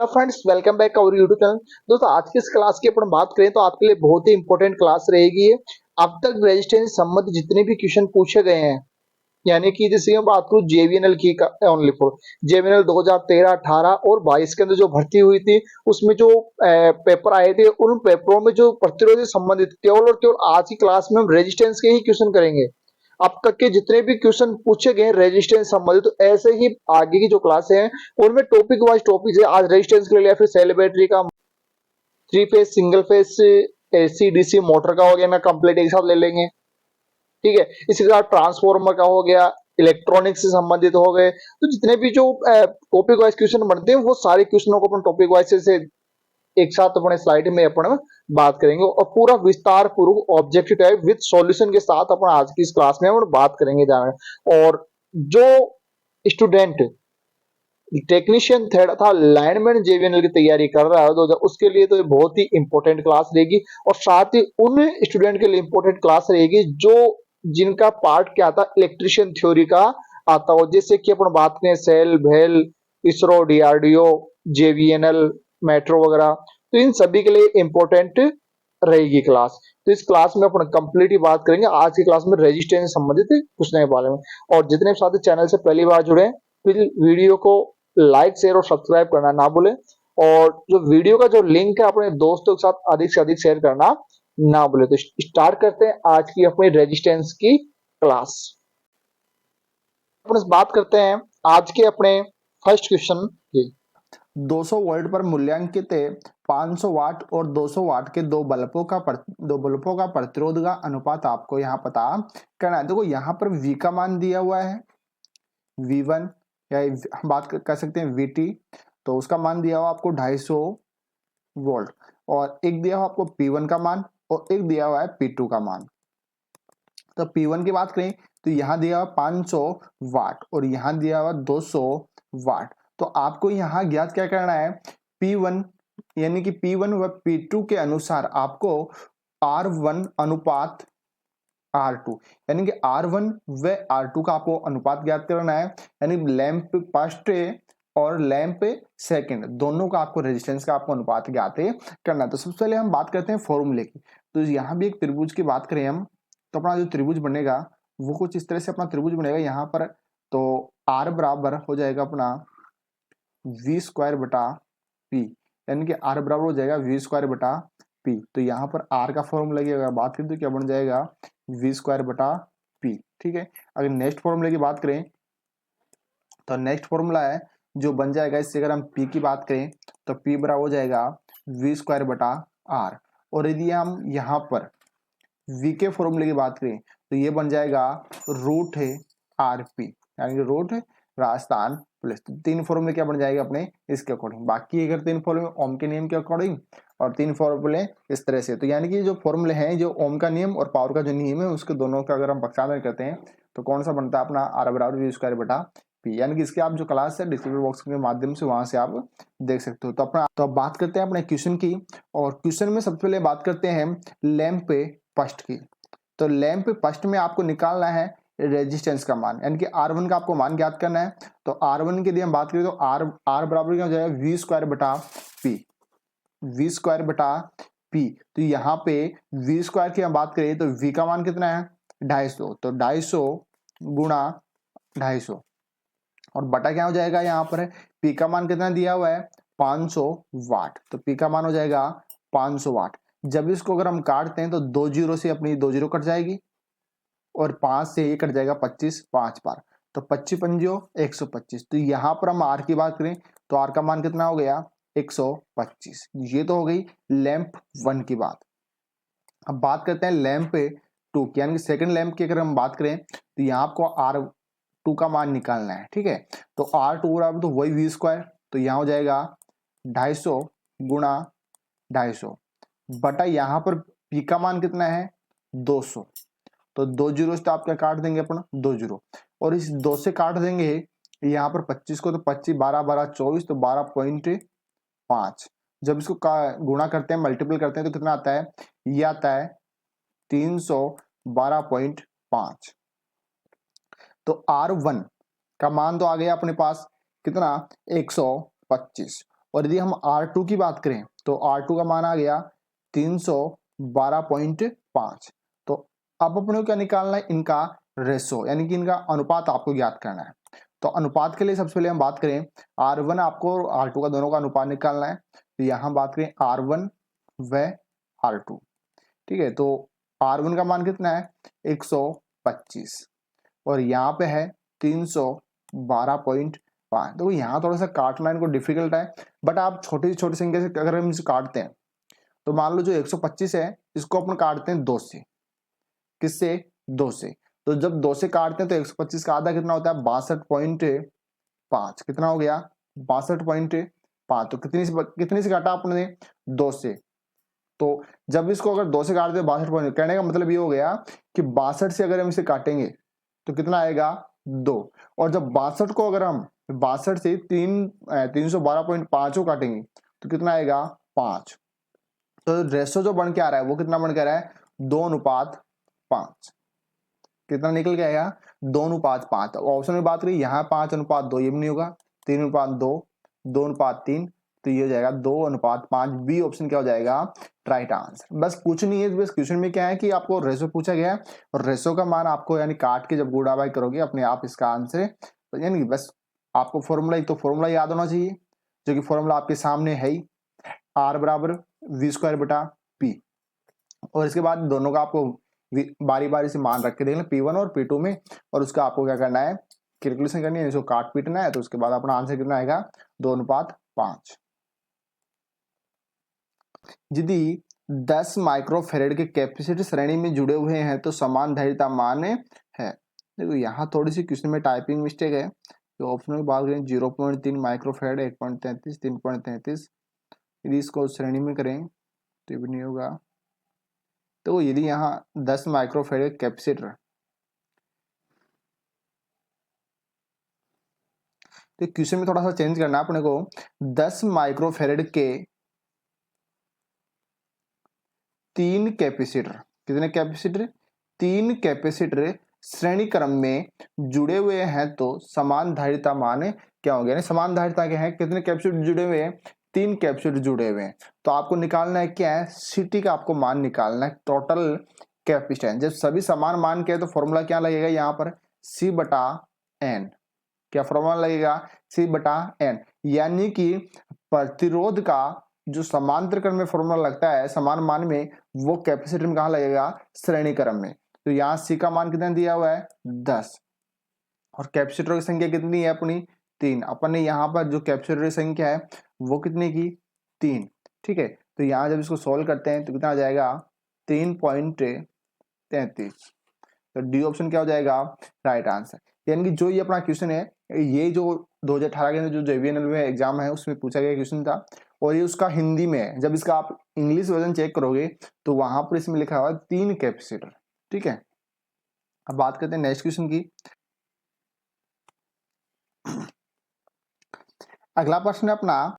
Friends, welcome back our YouTube channel. दोस्तों, आज की इस क्लास की अपन बात करें तो आपके लिए बहुत ही इंपॉर्टेंट क्लास रहेगी ये। अब तक रेजिस्टेंस संबंधित जितने भी क्वेश्चन पूछे गए हैं, यानी कि जैसे मैं बात करूं जेवीएनएल की ओनली फॉर जेवीएनएल 2013, 18 और 22 के अंदर जो भर्ती हुई थी, उसमें जो पेपर आए थे, उन पेपरों में जो प्रतिरोध से संबंधित केवल और केवल आज की क्लास में हम रेजिस्टेंस के ही क्वेश्चन करेंगे। अब तक के जितने भी क्वेश्चन पूछे गए रेजिस्टेंस संबंधित, तो ऐसे ही आगे की जो क्लास है उनमें टॉपिक वाइज टॉपिक है। आज रेजिस्टेंस के लिए या फिर सेल बैटरी का, three phase single phase AC DC motor का हो गया ना, कंप्लीट एक साथ ले लेंगे। ठीक है, इसी के साथ ट्रांसफॉर्मर का हो गया, इलेक्ट्रॉनिक्स से संबंधित हो गए। तो जितने भी जो टॉपिक वाइज क्वेश्चन बनते हैं वो सारे क्वेश्चनों को अपन टॉपिक वाइज से एक साथ अपने स्लाइड में अपन बात करेंगे और पूरा विस्तार पूर्वक ऑब्जेक्टिव टाइप विद सॉल्यूशन के साथ अपन आज की इस क्लास में अपन बात करेंगे जाने। और जो स्टूडेंट टेक्नीशियन थर्ड था लाइनमैन जेवीएनएल की तैयारी कर रहा है तो उसके लिए तो ये बहुत ही इंपॉर्टेंट क्लास रहेगी। और साथ ही उन स्टूडेंट के लिए इंपॉर्टेंट क्लास रहेगी जो जिनका पार्ट क्या आता इलेक्ट्रिशियन थ्योरी का आता हो, जैसे कि अपन बात करें सेल भेल, इसरो, डीआरडीओ, जेवीएनएल, मेट्रो वगैरह। तो इन सभी के लिए इंपॉर्टेंट रहेगी क्लास। तो इस क्लास में अपन कंप्लीट ही बात करेंगे आज की क्लास में रजिस्ट्रेशन से संबंधित पूछने के बारे में। और जितने भी साथी चैनल से पहली बार जुड़े हैं, फिर वीडियो को लाइक शेयर और सब्सक्राइब करना ना भूलें। और जो वीडियो का जो लिंक है अपने दोस्तों के साथ अधिक से अधिक शेयर करना ना भूलें। तो स्टार्ट करते हैं आज की अपनी रेजिस्टेंस की क्लास। अपन इस बात करते हैं आज के अपने फर्स्ट क्वेश्चन की। 200 वोल्ट पर मूल्यांकित 500 वाट और 200 वाट के दो बल्बों का प्रतिरोध का अनुपात आपको यहाँ पता करना है। देखो यहाँ पर V का मान दिया हुआ है V1, या हम बात कर सकते हैं VT। तो उसका मान दिया हुआ आपको 250 वोल्ट, और एक दिया हुआ आपको P1 का मान और एक दिया हुआ है P2 का मान। तो P1 की बात करें तो यहाँ दिया हुआ 500 वाट और यहाँ दिया हुआ 200 वाट। तो आपको यहाँ ज्ञात क्या करना है, P1 यानी कि P1 व P2 के अनुसार आपको R1 अनुपात R2 यानी कि R1 व R2 का आपको अनुपात ज्ञात करना है। यानी लैंप फर्स्ट और लैंप सेकंड दोनों का आपको रेजिस्टेंस का आपको अनुपात ज्ञात करना है। तो सबसे पहले हम बात करते हैं फॉर्मूले की। तो यहाँ भी एक त्रिभुज की बात करें हम, तो अपना जो त्रिभुज बनेगा वो कुछ इस तरह से अपना त्रिभुज बनेगा यहाँ पर। तो R बराबर हो जाएगा अपना V स्क्वायर बटा P, यानी कि R बराबर हो जाएगा V स्क्वायर बटा P। तो यहाँ पर R का फॉर्मूला की अगर बात करें तो क्या बन जाएगा, V स्क्वायर बटा P। ठीक है, अगर नेक्स्ट फॉर्मूले की बात करें तो नेक्स्ट फॉर्मूला है जो बन जाएगा, इससे अगर हम P की बात करें तो P बराबर हो जाएगा V स्क्वायर बटा R। और यदि हम यहाँ पर V के फॉर्मूले की बात करें तो ये बन जाएगा रूट है RP, यानी कि रूट राजस्थान प्लस। तो तीन फॉर्मूले क्या बन जाएगा अपने इसके अकॉर्डिंग। बाकी अगर तीन फॉर्मूले ओम के नियम के अकॉर्डिंग और तीन फॉर्मूले इस तरह से, तो यानी कि जो फॉर्मूले हैं जो ओम का नियम और पावर का जो नियम है उसके दोनों का अगर हम पक्षांतर करते हैं तो कौन सा बनता है अपना R बराबर V स्क्वायर बटा P। यानी कि इसके आप जो क्लास है डिस्क्रिप्शन बॉक्स के माध्यम से वहां से आप देख सकते हो। तो अपना तो अब बात करते हैं अपने क्वेश्चन की। और क्वेश्चन में सबसे पहले बात करते हैं लैंप फर्स्ट की। तो लैंप फर्स्ट में आपको निकालना है रेजिस्टेंस का मान, यानी कि R1 का आपको मान ज्ञात करना है। तो R1 के लिए हम बात करें तो R बराबर क्या हो जाएगा, V स्क्वायर बटा P, V स्क्वायर बटा P। तो यहाँ पे V स्क्वायर की हम बात करें तो V का मान कितना है 250, तो 250 गुणा 250 और बटा क्या हो जाएगा, यहाँ पर P का मान कितना दिया हुआ है 500 वाट। तो P का मान हो जाएगा 500 वाट। जब इसको अगर हम काटते हैं तो दो जीरो से अपनी दो जीरो कट जाएगी और 5 से ये कट जाएगा 25 5 बार, तो 25 पंजो 125। तो यहाँ पर हम आर की बात करें तो आर का मान कितना हो गया 125। ये तो हो गई लैंप वन की बात। अब बात करते हैं लैंप टू की, यानी कि सेकंड लैंप की अगर हम बात करें तो यहाँ आपको आर टू का मान निकालना है। ठीक है, तो आर टू बराबर तो वही वी स्क्वायर, तो यहाँ हो जाएगा 250 गुणा 250 बटा यहाँ पर पी का मान कितना है 200। तो दो जीरो से आप क्या काट देंगे अपना दो जीरो, और इस दो से काट देंगे यहाँ पर 25 को, तो 25 12 12 24, तो 12.5। जब इसको गुणा करते हैं मल्टीपल करते हैं तो कितना आता है, ये आता है 312.5। तो R1 का मान तो आ गया अपने पास कितना 125, और यदि हम R2 की बात करें तो R2 का मान आ गया 312.5। तो अब अपने को क्या निकालना है, इनका रेशो यानी कि इनका अनुपात आपको ज्ञात करना है। तो अनुपात के लिए सबसे पहले हम बात करें R1 आपको और R2 का दोनों का अनुपात निकालना है। तो यहां बात करें R1 व R2, ठीक है। तो R1 का मान कितना है 125 और यहाँ पे है 312.5। तो यहाँ थोड़ा सा काटना इनको डिफिकल्ट है, बट आप छोटी से छोटी संख्या से अगर हम इसे काटते हैं तो मान लो जो 125 है इसको अपन काटते हैं 2 से। किससे? 2 से। तो जब 2 से काटते हैं तो 125 का आधा कितना होता है 62.5। कितना हो गया 62.5। तो कितनी से काटा आपने 2 से। तो जब इसको अगर 2 से काटते हैं 62 कहने का मतलब ये हो गया कि 62 से अगर हम इसे काटेंगे तो कितना आएगा 2। और जब 62 को अगर हम 62 से 312.5 को काटेंगे तो कितना आएगा 5। तो रेशो जो बन के आ रहा है वो कितना बन के आ रहा है 2:5। कितना निकल के आएगा 2:5। ऑप्शन में बात करें यहाँ 5:2, ये भी नहीं होगा, 3:2, 2:3। तो ये हो जाएगा 2:5। बी ऑप्शन क्या हो जाएगा राइट आंसर। बस कुछ नहीं है, बस क्वेश्चन में क्या है कि आपको रेशो पूछा गया है और रेशो का मान आपको यानी काट के जब गुणा बाई करोगे अपने आप इसका आंसर है। तो यानी कि बस आपको फॉर्मूला, एक तो फॉर्मूला याद होना चाहिए जो कि फॉर्मूला आपके सामने है ही, R बराबर v²/p। और इसके बाद दोनों का आपको बारी बारी से मान रख के देख लें P1 और P2 में, और उसका आपको क्या करना है कैलकुलेशन करनी है, इसको काट पीटना है। तो उसके बाद अपना आंसर कितना आएगा 2:5। यदि 10 माइक्रोफेरेड के कैपेसिटर श्रेणी में जुड़े हुए हैं तो समान धारिता मान है। देखो यहाँ थोड़ी सी क्वेश्चन में टाइपिंग मिस्टेक है। तो ऑप्शन में बात करें 0.3 माइक्रोफेरेड, 1.33, 3.33, यदि इसको श्रेणी में करें तो भी नहीं होगा। तो यदि यहाँ 10 माइक्रोफेरेड कैपेसिटर, तो क्वेश्चन में थोड़ा सा चेंज करना है अपने को। 10 माइक्रोफेरेड के 3 कैपेसिटर, कितने कैपेसिटर 3 कैपेसिटर श्रेणी क्रम में जुड़े हुए हैं तो समान धारिता मान क्या होगा। समान धारिता क्या है, कितने कैपेसिटर जुड़े हुए हैं 3 कैपेसिटर जुड़े हुए हैं। तो आपको निकालना है क्या है सीटी का आपको मान निकालना है, टोटल कैपेसिटेंस। जब सभी समान मान के तो फॉर्मूला क्या लगेगा यहाँ पर C/N। क्या फॉर्मूला लगेगा C/N, यानी कि प्रतिरोध का जो समांतर क्रम में फॉर्मूला लगता है समान मान में, वो कैपेसिटर में कहां लगेगा श्रेणी क्रम में। तो यहाँ C का मान कितना दिया हुआ है 10 और कैपेसिटर की संख्या कितनी है अपनी 3। अपन ने यहाँ पर जो कैपेसिटर की संख्या है वो कितने की 3, ठीक है। तो यहाँ जब इसको सोल्व करते हैं तो कितना आ जाएगा 3.33। तो डी ऑप्शन क्या हो जाएगा राइट आंसर। यानी कि जो ये अपना क्वेश्चन है ये जो 2018 के जो JVNL में एग्जाम है उसमें पूछा गया क्वेश्चन था और ये उसका हिंदी में है। जब इसका आप इंग्लिश वर्जन चेक करोगे तो वहां पर इसमें लिखा हुआ 3 कैपेसिटर, ठीक है। अब बात करते हैं नेक्स्ट क्वेश्चन की। अगला प्रश्न है अपना,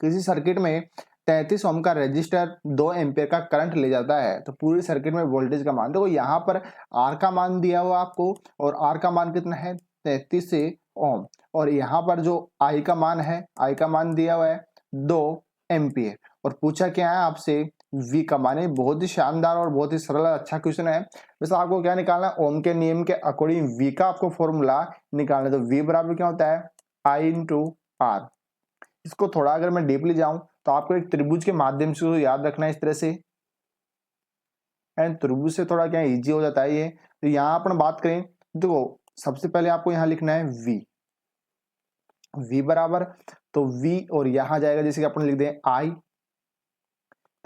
किसी सर्किट में 33 ओम का रेजिस्टर 2 एम्पियर का करंट ले जाता है तो पूरी सर्किट में वोल्टेज का मान। देखो यहाँ पर R का मान दिया हुआ आपको और R का मान कितना है 33 ओम, और यहाँ पर जो I का मान है I का मान दिया हुआ है 2 एम्पियर और पूछा क्या है आपसे V का मान है। बहुत ही शानदार और बहुत ही सरल अच्छा क्वेश्चन है। वैसे आपको क्या निकालना है ओम के नियम के अकॉर्डिंग V का आपको फॉर्मूला निकालना है। तो V बराबर क्या होता है I/R। इसको थोड़ा अगर मैं डीपली जाऊं तो आपको एक त्रिभुज के माध्यम से याद रखना है इस तरह से, एंड त्रिभुज से थोड़ा क्या इजी हो जाता है ये। तो यहाँ अपन बात करें देखो सबसे पहले आपको यहाँ लिखना है V बराबर, तो V और यहां जाएगा जैसे कि अपन लिख दें I,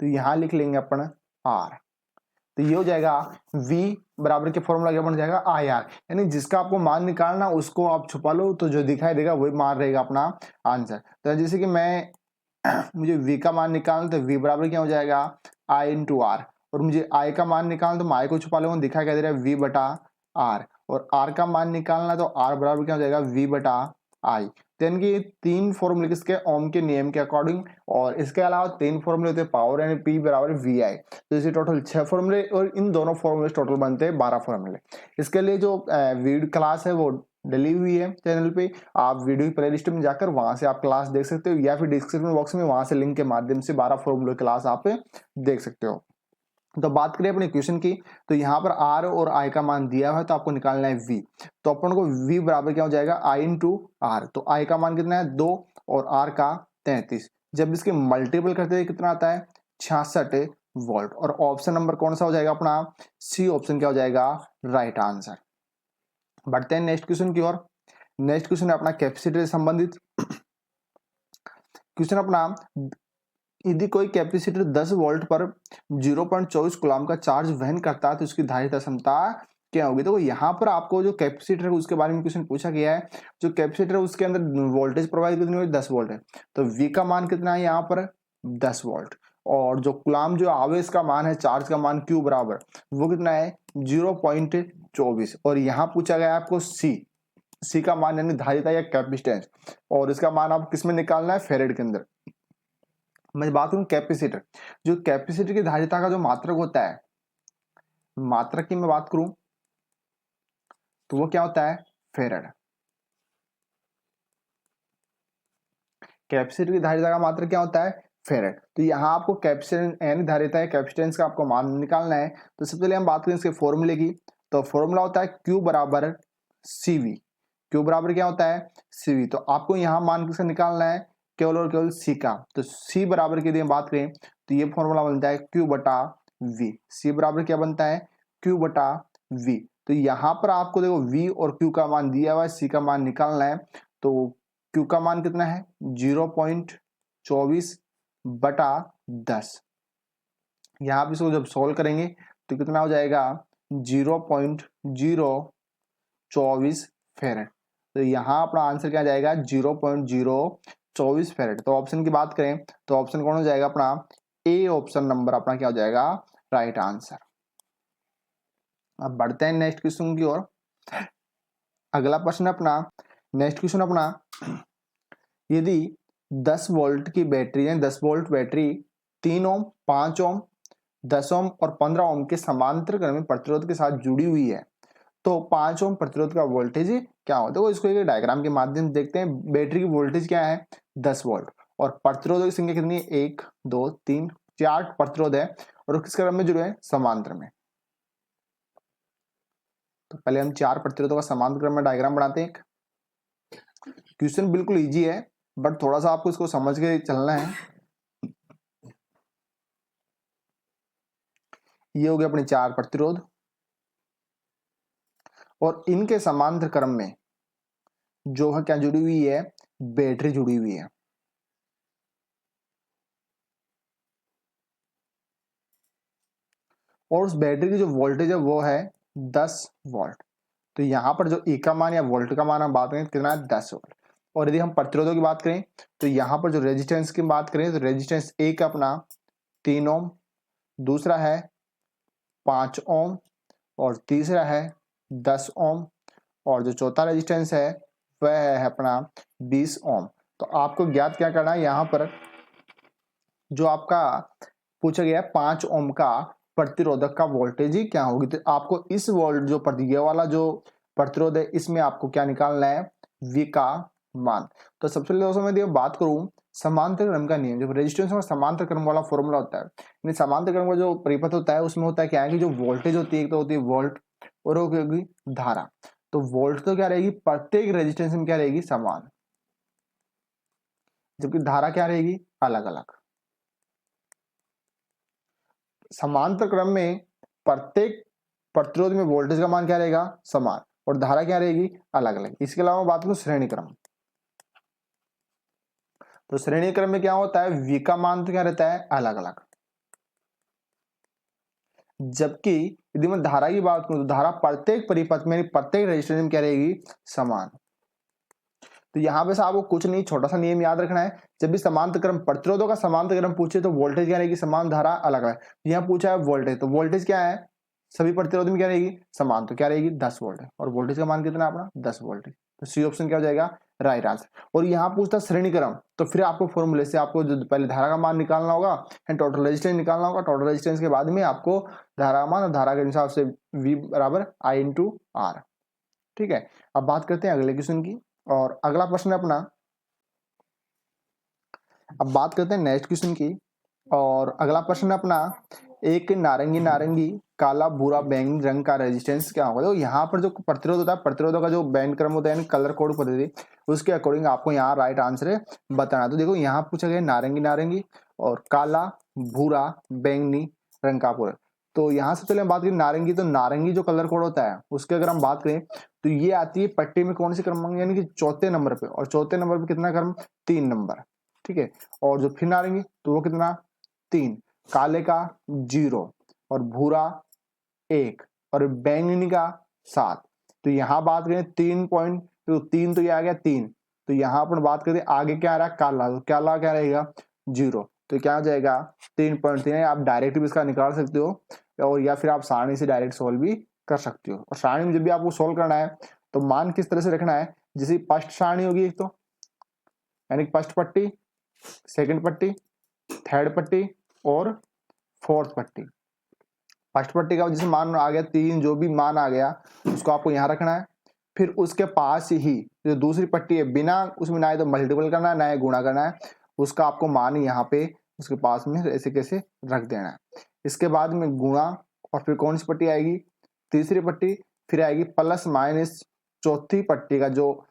तो यहां लिख लेंगे अपन R। तो ये हो जाएगा V बराबर के फॉर्मूला क्या बन जाएगा IR, यानी जिसका आपको मान निकालना उसको आप छुपा लो तो जो दिखाई देगा वही मान रहेगा अपना आंसर। तो जैसे कि मैं मुझे V का मान निकालना तो V बराबर क्या हो जाएगा I/R, और मुझे I का मान निकालना तो मैं I को छुपा लूंगा, दिखाई क्या दे रहा है V/R, और R का मान निकालना तो R बराबर क्या हो जाएगा V/I। यानी कि 3 फॉर्मूले किसके ओम के नियम के अकॉर्डिंग, और इसके अलावा 3 फॉर्मूले होते हैं पावर यानी P बराबर VI। तो इसे टोटल 6 फॉर्मूले और इन दोनों फॉर्मूले टोटल बनते हैं 12 फॉर्मूले। इसके लिए जो वीडियो क्लास है वो डली हुई है चैनल पे, आप वीडियो की प्लेलिस्ट में जाकर वहां से आप क्लास देख सकते हो, या फिर डिस्क्रिप्शन बॉक्स में वहां से लिंक के माध्यम से 12 फॉर्मूले क्लास आप देख सकते हो। तो बात करें अपने क्वेश्चन की, तो यहाँ पर आर और आई का मान दिया हुआ है, तो आपको निकालना है वी। तो अपन को वी बराबर क्या हो जाएगा, आई इंटू आर। तो आई का मान कितना है 2 और आर का 33। जब इसके मल्टीपल करते हैं कितना आता है 66 वोल्ट। और ऑप्शन नंबर कौन सा हो जाएगा अपना, सी ऑप्शन क्या हो जाएगा राइट आंसर। बढ़ते हैं नेक्स्ट क्वेश्चन की ओर। नेक्स्ट क्वेश्चन है अपना कैपेसिटर से संबंधित क्वेश्चन अपना। यदि कोई कैपेसिटर 10 वोल्ट पर 0.24 कूलम का चार्ज वहन करता है तो उसकी धारिता क्षमता क्या होगी। तो यहाँ पर आपको जो कैपेसिटर है उसके बारे में क्वेश्चन पूछा गया है। जो कैपेसिटर है उसके अंदर वोल्टेज प्रवाहित कितनी हुई 10 वोल्ट है, तो वी का मान कितना है यहाँ पर 10 वोल्ट। और जो कूलम जो आवेश का मान है, चार्ज का मान क्यू बराबर वो कितना है 0.24। और यहाँ पूछा गया है आपको सी का मान यानी धारिता या कैपेसिटेंस, और इसका मान आप किस में निकालना है फेरेड के अंदर। मैं बात करूं कैपेसिटर, जो कैपेसिटर की धारिता का जो मात्रक होता है, मात्रक की मैं बात करूं तो वो क्या होता है फेरेड। कैपेसिटर की धारिता का मात्रक क्या होता है फेरेड। तो यहाँ आपको कैपेसिटर यानी धारिता है कैपेसिटेंस का आपको मान निकालना है। तो सबसे पहले हम बात करें इसके फॉर्मूले की, तो फॉर्मूला होता है Q बराबर CV। Q बराबर क्या होता है CV। तो आपको यहाँ मान किसका निकालना है केवल और केवल C का। तो C बराबर की यदि हम बात करें तो ये फॉर्मूला बनता है Q बटा V। C बराबर क्या बनता है Q बटा V। तो यहाँ पर आपको देखो V और Q का मान दिया हुआ है, C का मान निकालना है। तो Q का मान कितना है 0.24 बटा 10। यहाँ पे इसको जब सोल्व करेंगे तो कितना हो जाएगा 0.024 फेरेड। तो यहाँ अपना आंसर क्या जाएगा 0.024 फेरेड। तो ऑप्शन की बात करें तो ऑप्शन कौन हो जाएगा अपना ए ऑप्शन नंबर अपना क्या हो जाएगा राइट आंसर। अब बढ़ते हैं नेक्स्ट क्वेश्चन की ओर। अगला प्रश्न अपना नेक्स्ट क्वेश्चन अपना, यदि 10 वोल्ट की बैटरी है, 10 वोल्ट बैटरी 3 ओम 5 ओम 10 ओम और 15 ओम के समांतर क्रम में प्रतिरोध के साथ जुड़ी हुई है, तो 5 ओम प्रतिरोध का वोल्टेज क्या हो। देखो इसको एक डायग्राम के माध्यम से देखते हैं। बैटरी की वोल्टेज क्या है 10 वोल्ट और प्रतिरोधों की संख्या कितनी है 1 2 3 4 प्रतिरोध है और किस क्रम में जुड़े हैं समांतर में। तो पहले हम 4 प्रतिरोधों का समांतर क्रम में डायग्राम बनाते हैं। क्वेश्चन बिल्कुल इजी है बट थोड़ा सा आपको इसको समझ के चलना है। ये हो गया अपने 4 प्रतिरोध और इनके समांतर क्रम में जो है क्या जुड़ी हुई है बैटरी जुड़ी हुई है। और उस बैटरी की जो वोल्टेज है वो है 10 वोल्ट। तो यहां पर जो ई का मान या वोल्ट का मान हम बात करें कितना है 10 वोल्ट। और यदि हम प्रतिरोधों की बात करें तो यहां पर जो रेजिस्टेंस की बात करें तो रेजिस्टेंस एक अपना 3 ओम, दूसरा है 5 ओम और तीसरा है 10 ओम और जो चौथा रेजिस्टेंस है वह है अपना 20 ओम। तो आपको ज्ञात क्या करना है यहाँ पर जो आपका पूछा गया है 5 ओम का प्रतिरोधक का वोल्टेज ही क्या होगी। तो आपको इस वोल्ट जो ये वाला जो प्रतिरोध है इसमें आपको क्या निकालना है V का मान। तो सबसे पहले दोस्तों मैं बात करूं समांतर क्रम का नियम, जब रेजिस्टेंस में समांतर क्रम वाला फॉर्मूला होता है, समांतर क्रम का जो परिपथ होता है उसमें होता है क्या है कि जो वोल्टेज होती है एक तो होती है वोल्ट और होगी धारा। तो वोल्ट तो क्या रहेगी प्रत्येक रेजिस्टेंस में क्या रहेगी समान, जबकि धारा क्या रहेगी अलग अलग। समांतर क्रम में प्रत्येक प्रतिरोध में वोल्टेज का मान क्या रहेगा समान और धारा क्या रहेगी अलग अलग। इसके अलावा बात करूं श्रेणी क्रम, तो श्रेणी क्रम में क्या होता है V का मान तो क्या रहता है अलग अलग, जबकि यदि मैं धारा की बात करूं तो धारा प्रत्येक परिपथ में प्रत्येक रेजिस्टेंस में क्या रहेगी समान। तो यहां पे से आपको कुछ नहीं छोटा सा नियम याद रखना है, जब भी समांतर क्रम प्रतिरोधों का समांतर क्रम पूछे तो वोल्टेज क्या रहेगी समान, धारा अलग अलग। यहाँ पूछा है वोल्टेज, तो वोल्टेज क्या है सभी प्रतिरोध में क्या रहेगी समान, तो क्या रहेगी 10 वोल्ट है और वोल्टेज का मान कितना अपना 10 वोल्ट है। तो सी ऑप्शन क्या हो जाएगा राइट आंसर। और यहाँ पूछता श्रेणी क्रम, तो फिर आपको फॉर्मूले से आपको जो पहले धारा का मान निकालना होगा एंड टोटल रेजिस्टेंस निकालना होगा। टोटल रेजिस्टेंस के बाद में आपको धारा का मान और धारा के हिसाब से V बराबर I इंटू आर। ठीक है, अब बात करते हैं अगले क्वेश्चन की। और अगला प्रश्न है अपना, अब बात करते हैं नेक्स्ट क्वेश्चन की। और अगला प्रश्न है अपना, एक नारंगी नारंगी काला भूरा बैंगनी रंग का रेजिस्टेंस क्या होगा। तो यहाँ पर जो प्रतिरोध होता है, प्रतिरोधों का जो बैंड क्रम होता है यानी कलर कोड पद्धति, उसके अकॉर्डिंग आपको यहाँ राइट आंसर बताना है। तो देखो यहाँ पूछा गया नारंगी नारंगी और काला भूरा बैंगनी रंग का पूरा। तो यहाँ से चले हम बात करें नारंगी, तो नारंगी जो कलर कोड होता है उसके अगर हम बात करें तो ये आती है पट्टी में कौन सी क्रमांक, यानी कि चौथे नंबर पे। और चौथे नंबर पे कितना क्रम, 3 नंबर, ठीक है। और जो फिर नारंगी तो वो कितना, 3, काले का 0 और भूरा 1 और बैंगनी का 7। तो यहाँ बात करें 3 पॉइंट, तो 3 तो ये आ गया 3। तो यहाँ पर बात करें आगे क्या आ रहा है, काला, तो काला क्या रहेगा 0। तो क्या हो जाएगा 3.3। आप डायरेक्ट भी इसका निकाल सकते हो और या फिर आप सारणी से डायरेक्ट सोल्व भी कर सकते हो। और सारणी में जब भी आपको सोल्व करना है तो मान किस तरह से रखना है, जैसे फर्स्ट सारणी होगी एक तो, यानी फर्स्ट पट्टी, सेकंड पट्टी, थर्ड पट्टी और फोर्थ पट्टी। फर्स्ट पट्टी का जैसे मान आ गया 3, जो भी मान आ गया उसको आपको यहाँ रखना है। फिर उसके पास ही जो दूसरी पट्टी है, बिना उसमें ना तो मल्टीपल करना है ना ही गुणा करना है, उसका आपको मान यहाँ पे उसके पास में ऐसे कैसे रख देना है। इसके बाद में गुणा, और फिर कौन सी पट्टी आएगी, तीसरी पट्टी, फिर आएगी प्लस माइनस चौथी पट्टी का जो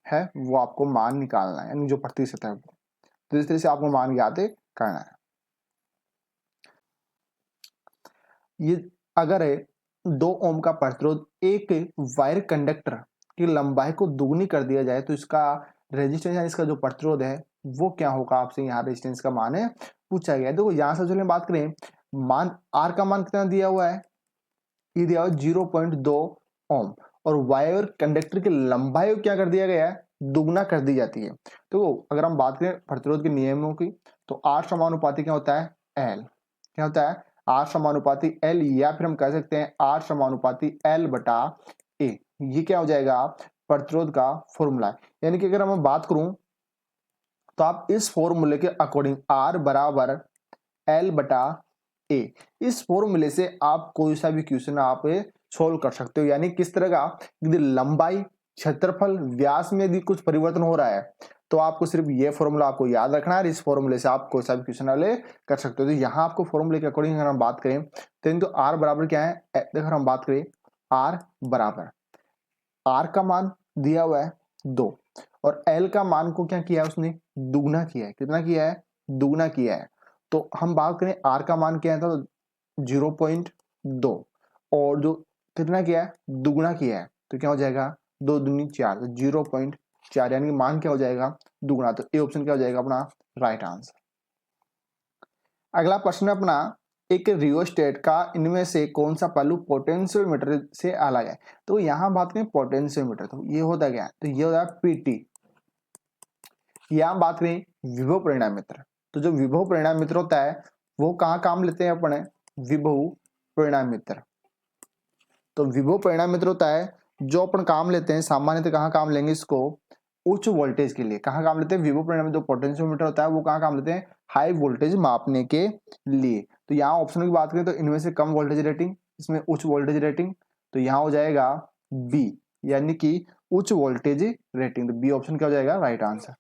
है वो आपको मान निकालना है, यानी जो प्रतिशत है वो। तो इस तरह से आपको मान ज्ञात करना है। ये अगर 2 ओम का प्रतिरोध एक वायर कंडक्टर की लंबाई को दुगनी कर दिया जाए तो इसका रेजिस्टेंस या इसका जो प्रतिरोध है वो क्या होगा, आपसे यहाँ रेजिस्टेंस का मान है पूछा गया है। देखो यहाँ से चलिए बात करें, मान आर का मान कितना दिया हुआ है, ये दिया हुआ है 0.2 ओम। और वायर कंडक्टर की लंबाई को क्या कर दिया गया है, दुगना कर दी जाती है। तो अगर हम बात करें प्रतिरोध के नियमों की, तो आर समानुपाती क्या होता है, एल क्या होता है, आर समानुपाती एल, या फिर हम कह सकते हैं आर समानुपाती एल बटा ए। ये क्या हो जाएगा, प्रतिरोध का फॉर्मूला। यानी कि अगर मैं बात करूं तो आप इस फॉर्मूले के अकॉर्डिंग आर बराबर एल बटा ए, इस फॉर्मूले से आप कोई सा भी क्वेश्चन आप सोल्व कर सकते हो। यानी किस तरह का, यदि लंबाई, क्षेत्रफल, व्यास में यदि कुछ परिवर्तन हो रहा है तो आपको सिर्फ ये फॉर्मूला आपको याद रखना है, इस फॉर्मूले से आप कोई सा भी क्वेश्चन हल कर सकते हो। तो यहाँ आपको फॉर्मूले के अकॉर्डिंग अगर हम बात करें तो आर बराबर क्या है, देखो हम बात करें आर बराबर, आर का मान दिया हुआ है 2 और एल का मान को क्या किया है उसने, दुगना किया है। कितना किया है, दुगना किया है। तो हम बात करें आर का मान क्या है, तो 0.2 और जो कितना किया है, दुगना किया है, तो क्या हो जाएगा 2 दूनी 4, तो 0.4, यानी कि मान क्या हो जाएगा, दुगना। तो ए ऑप्शन क्या हो जाएगा अपना राइट आंसर। अगला प्रश्न है अपना, एक रियोस्टेट का इनमें से कौन सा पहलू पोटेंशियोमीटर से अलग है। तो यहां बात करें पोटेंशियोमीटर, तो ये होता क्या है, तो ये होता है पीटी। यहां बात करें विभव परिणामीत्र, तो जो विभव परिणामीत्र होता है वो कहाँ काम लेते हैं अपने, विभव परिणामीत्र। तो विभव परिणामीत्र होता है जो अपन काम लेते हैं सामान्यतः कहाँ काम लेंगे इसको, उच्च वोल्टेज के लिए। कहाँ काम लेते हैं, विभव परिणामीत्र जो पोटेंशियोमीटर होता है वो कहाँ काम लेते हैं, हाई वोल्टेज मापने के लिए। तो यहाँ ऑप्शन की बात करें तो इनमें से कम वोल्टेज रेटिंग, इसमें उच्च वोल्टेज रेटिंग, तो यहाँ हो जाएगा बी, यानी कि उच्च वोल्टेज रेटिंग। तो बी ऑप्शन क्या हो जाएगा राइट आंसर।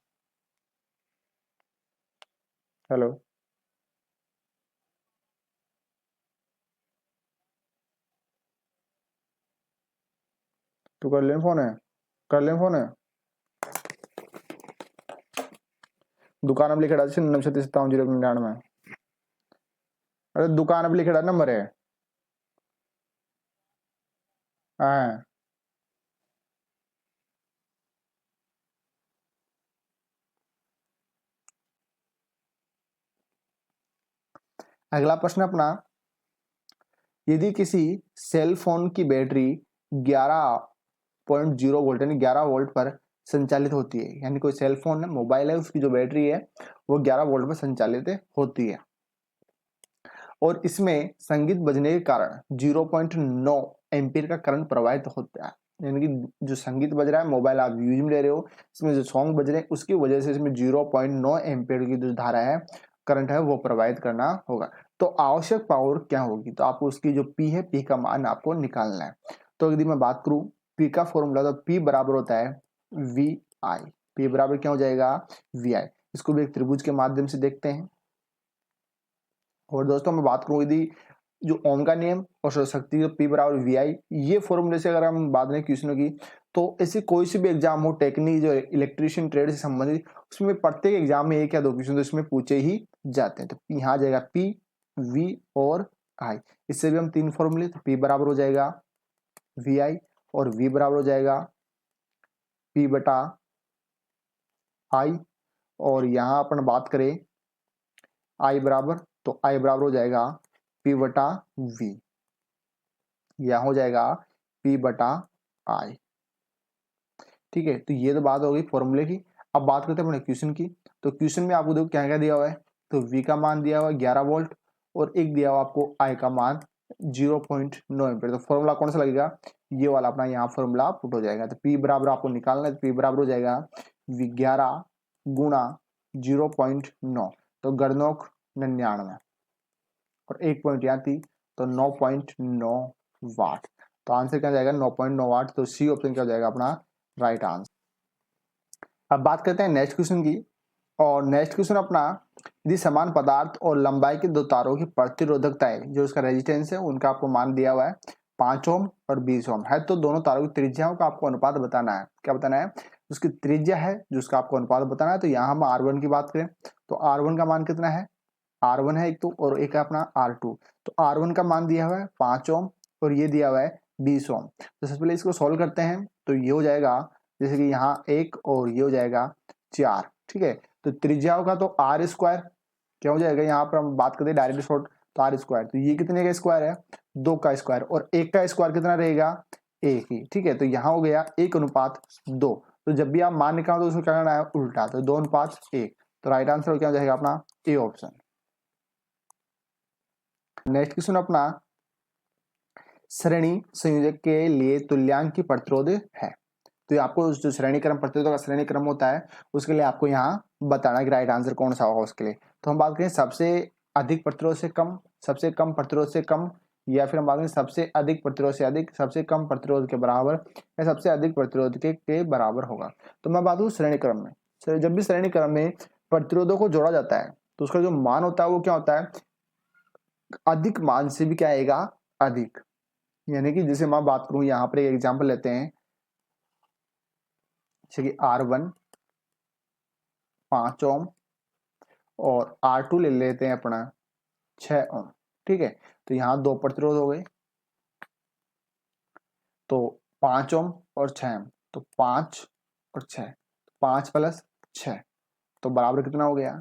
हेलो, तू कर ले फोन है, कर ले फोन है, दुकान अब लिखे डाल 9757 अरे दुकान अब लिखे डाल नंबर है। हाँ, अगला प्रश्न अपना, यदि किसी सेल फोन की बैटरी 11.0 वोल्ट यानी 11 वोल्ट पर संचालित होती है, यानी कोई सेल फोन है, मोबाइल है, उसकी जो बैटरी है वो 11 वोल्ट पर संचालित होती है और इसमें संगीत बजने के कारण 0.9 एम्पीयर का करंट प्रवाहित होता है। यानी कि जो संगीत बज रहा है, मोबाइल आप यूज में ले रहे हो, इसमें जो सॉन्ग बज रहे हैं उसकी वजह से इसमें 0.9 एम्पीयर की जो धारा है, करंट है, वो प्रवाहित करना होगा। तो आवश्यक पावर क्या होगी, तो आपको उसकी जो पी है, पी का मान आपको निकालना है। तो यदि मैं बात करूं P का फॉर्मूला, तो P बराबर होता है VI। P बराबर क्या हो जाएगा? VI। इसको भी एक त्रिभुज के माध्यम से देखते हैं। और दोस्तों मैं बात करूँ यदि जो ओम का नियम और शक्ति जो P बराबर VI, ये फॉर्मूले से अगर हम बात करें क्वेश्चनों की, तो ऐसी कोई सी भी एग्जाम हो टेक्निक जो इलेक्ट्रिशियन ट्रेड से संबंधित, उसमें प्रत्येक एग्जाम में एक या दो क्वेश्चन तो इसमें पूछे ही जाते हैं। तो यहाँ आ जाएगा P, V और I। इससे भी हम तीन फॉर्मूले, तो P बराबर हो जाएगा VI और V बराबर हो जाएगा P बटा I। और यहाँ अपन बात करें I बराबर, तो I बराबर हो जाएगा P बटा V। यहाँ हो जाएगा P बटा I। ठीक है, तो ये तो बात हो गई फॉर्मूले की। अब बात करते हैं अपने क्वेश्चन की। तो क्वेश्चन में आपको देखो क्या क्या दिया हुआ है। तो V का मान दिया हुआ है 11 वोल्ट और एक दिया हुआ आपको I का मान 0.9 एम्पीयर। तो फॉर्मूला कौन सा लगेगा? ये वाला अपना यहाँ फॉर्मूला पुट हो जाएगा। तो P बराबर आपको निकालना है, तो P बराबर हो जाएगा 11 गुणा 0.9, तो गणनोक 99 और एक पॉइंट यहाँ थी, तो 9.9 वाट। तो आंसर क्या जाएगा? 9.9 वाट। तो सी ऑप्शन क्या हो जाएगा अपना राइट आंसर। अब बात करते हैं नेक्स्ट क्वेश्चन की। और नेक्स्ट क्वेश्चन अपना, यदि समान पदार्थ और लंबाई के दो तारों की प्रतिरोधकता है, जो उसका रेजिस्टेंस है, उनका आपको मान दिया हुआ है 5 ओम और 20 ओम है, तो दोनों तारों की त्रिज्याओं का आपको अनुपात बताना है। क्या बताना है? उसकी त्रिज्या है जो उसका आपको अनुपात बताना है। तो यहाँ हम R1 की बात करें, तो R1 का मान कितना है? R1 है एक तो, और एक है अपना R2। तो R1 का मान दिया हुआ है 5 ओम और ये दिया हुआ है 20 ओम। तो सबसे पहले इसको सॉल्व करते हैं। तो ये हो जाएगा जैसे कि यहाँ 1 और ये हो जाएगा 4। ठीक है, तो त्रिज्याओं का तो R स्क्वायर क्या हो जाएगा? यहाँ पर हम बात करते हैं डायरेक्ट शॉर्ट, तो R स्क्वायर, तो ये कितने का स्क्वायर है? 2 का स्क्वायर, और 1 का स्क्वायर कितना रहेगा? 1 ही। ठीक है, तो यहाँ हो गया 1:2। तो जब भी आप मान निकालो तो उसको क्या करना है? उल्टा, तो 2:1। तो राइट आंसर क्या हो जाएगा अपना ए ऑप्शन। नेक्स्ट क्वेश्चन अपना, श्रेणी संयोजक के लिए तुल्यांक की प्रतिरोध है। तो आपको जो श्रेणी क्रम प्रतिरोध का श्रेणी क्रम होता है उसके लिए आपको यहाँ बताना है कि राइट आंसर कौन सा होगा उसके लिए। तो हम बात करें सबसे अधिक प्रतिरोध से कम, सबसे कम प्रतिरोध से कम, या फिर हम बात करें सबसे अधिक प्रतिरोध से अधिक, सबसे कम प्रतिरोध के बराबर, या सबसे अधिक प्रतिरोध के बराबर होगा। तो मैं बात करूँ श्रेणी क्रम में, जब भी श्रेणी क्रम में प्रतिरोधों को जोड़ा जाता है तो उसका जो मान होता है वो क्या होता है? अधिक मान से भी क्या आएगा? अधिक। यानी कि जैसे मैं बात करूं, यहां पर एक एग्जांपल लेते हैं, जैसे कि R1 5 ओम और R2 ले लेते हैं अपना 6 ओम। ठीक है, तो यहाँ दो प्रतिरोध हो गए, तो 5 ओम और 6 ओम, तो 5 और 6, 5 + 6, तो बराबर कितना हो गया?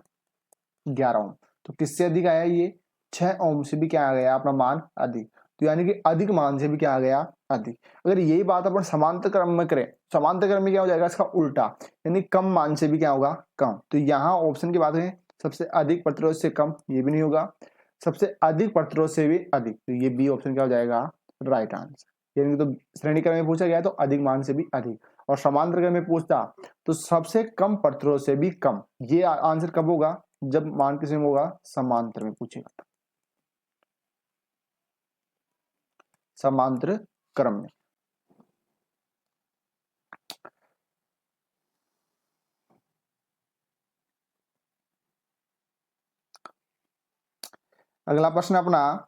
11 ओम। तो किससे अधिक आया? ये 6 ओम से भी क्या आ गया अपना मान? अधिक। तो यानी कि अधिक मान से भी क्या आ गया? अधिक। अगर यही बात अपन समांतर क्रम में करें, समांतर क्रम में क्या हो जाएगा? इसका उल्टा, यानी कम मान से भी क्या होगा? कम। तो यहाँ ऑप्शन की बात करें, सबसे अधिक प्रतिरोध से कम, ये भी नहीं होगा, सबसे अधिक प्रतिरोध से भी अधिक, तो ये बी ऑप्शन क्या हो जाएगा? Right answer. यानी तो श्रेणी क्रम में पूछा गया तो अधिक मान से भी अधिक, और समांतर क्रम में पूछता तो सबसे कम प्रतिरोध से भी कम। ये आंसर कब होगा? जब मान किस में होगा? समांतर में पूछेगा, समांतर क्रम में। अगला प्रश्न अपना,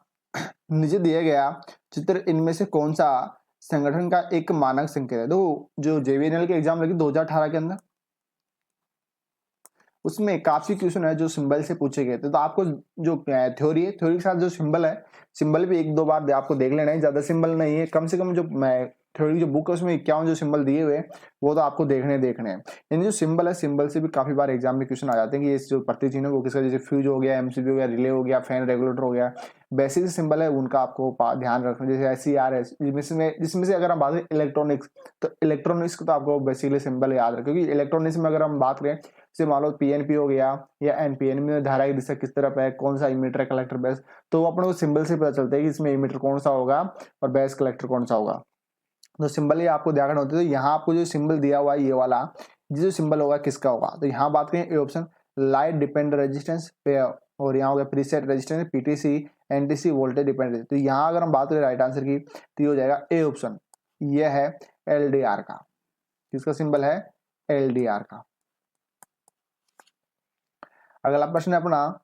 नीचे दिया गया चित्र इनमें से कौन सा संगठन का एक मानक संकेत है? तो जो JVNL के एग्जाम लगी 2018 के अंदर, उसमें काफी क्वेश्चन है जो सिंबल से पूछे गए थे। तो आपको जो थ्योरी है, थ्योरी के साथ जो सिंबल है, सिंबल भी एक दो बार आपको देख लेना है, ज्यादा सिंबल नहीं है, कम से कम जो थ्योरी जो बुक है उसमें 51 जो सिंबल दिए हुए हैं वो तो आपको देखने हैं। यानी जो सिंबल है, सिंबल से भी काफी बार एग्जाम में क्वेश्चन आ जाते हैं कि ये जो प्रत्येक चीज है वो किसका, जैसे फ्यूज हो गया, MCB हो गया, रिले हो गया, फैन रेगुलेटर हो गया, बेसिक सिंबल है उनका आपको ध्यान रखना। जैसे SCR है, जिसमें से अगर हम बात करें इलेक्ट्रॉनिक्स, तो इलेक्ट्रॉनिक्स को तो आपको बेसिकली सिंबल याद रखें, क्योंकि इलेक्ट्रॉनिक्स में अगर हम बात करें, जैसे मान लो PNP हो गया या NPN में धारा की दिशा किस तरफ है, कौन सा इमीटर है, कलेक्टर बेस, तो अपने को सिंबल से पता चलता है कि इसमें इमीटर कौन सा होगा और बेस कलेक्टर कौन सा होगा। तो सिंबल ये आपको ध्यान होते हैं। तो यहाँ आपको जो सिंबल दिया हुआ है ये वाला, जो सिंबल होगा किसका होगा? तो यहाँ बात करें A option, light dependent resistance, और यहाँ हो गया preset resistance, PTC, NTC, voltage dependent. तो यहाँ अगर हम बात करें राइट आंसर की, तो ये हो जाएगा ए ऑप्शन, ये है LDR का। किसका सिंबल है? LDR का। अगला प्रश्न है अपना,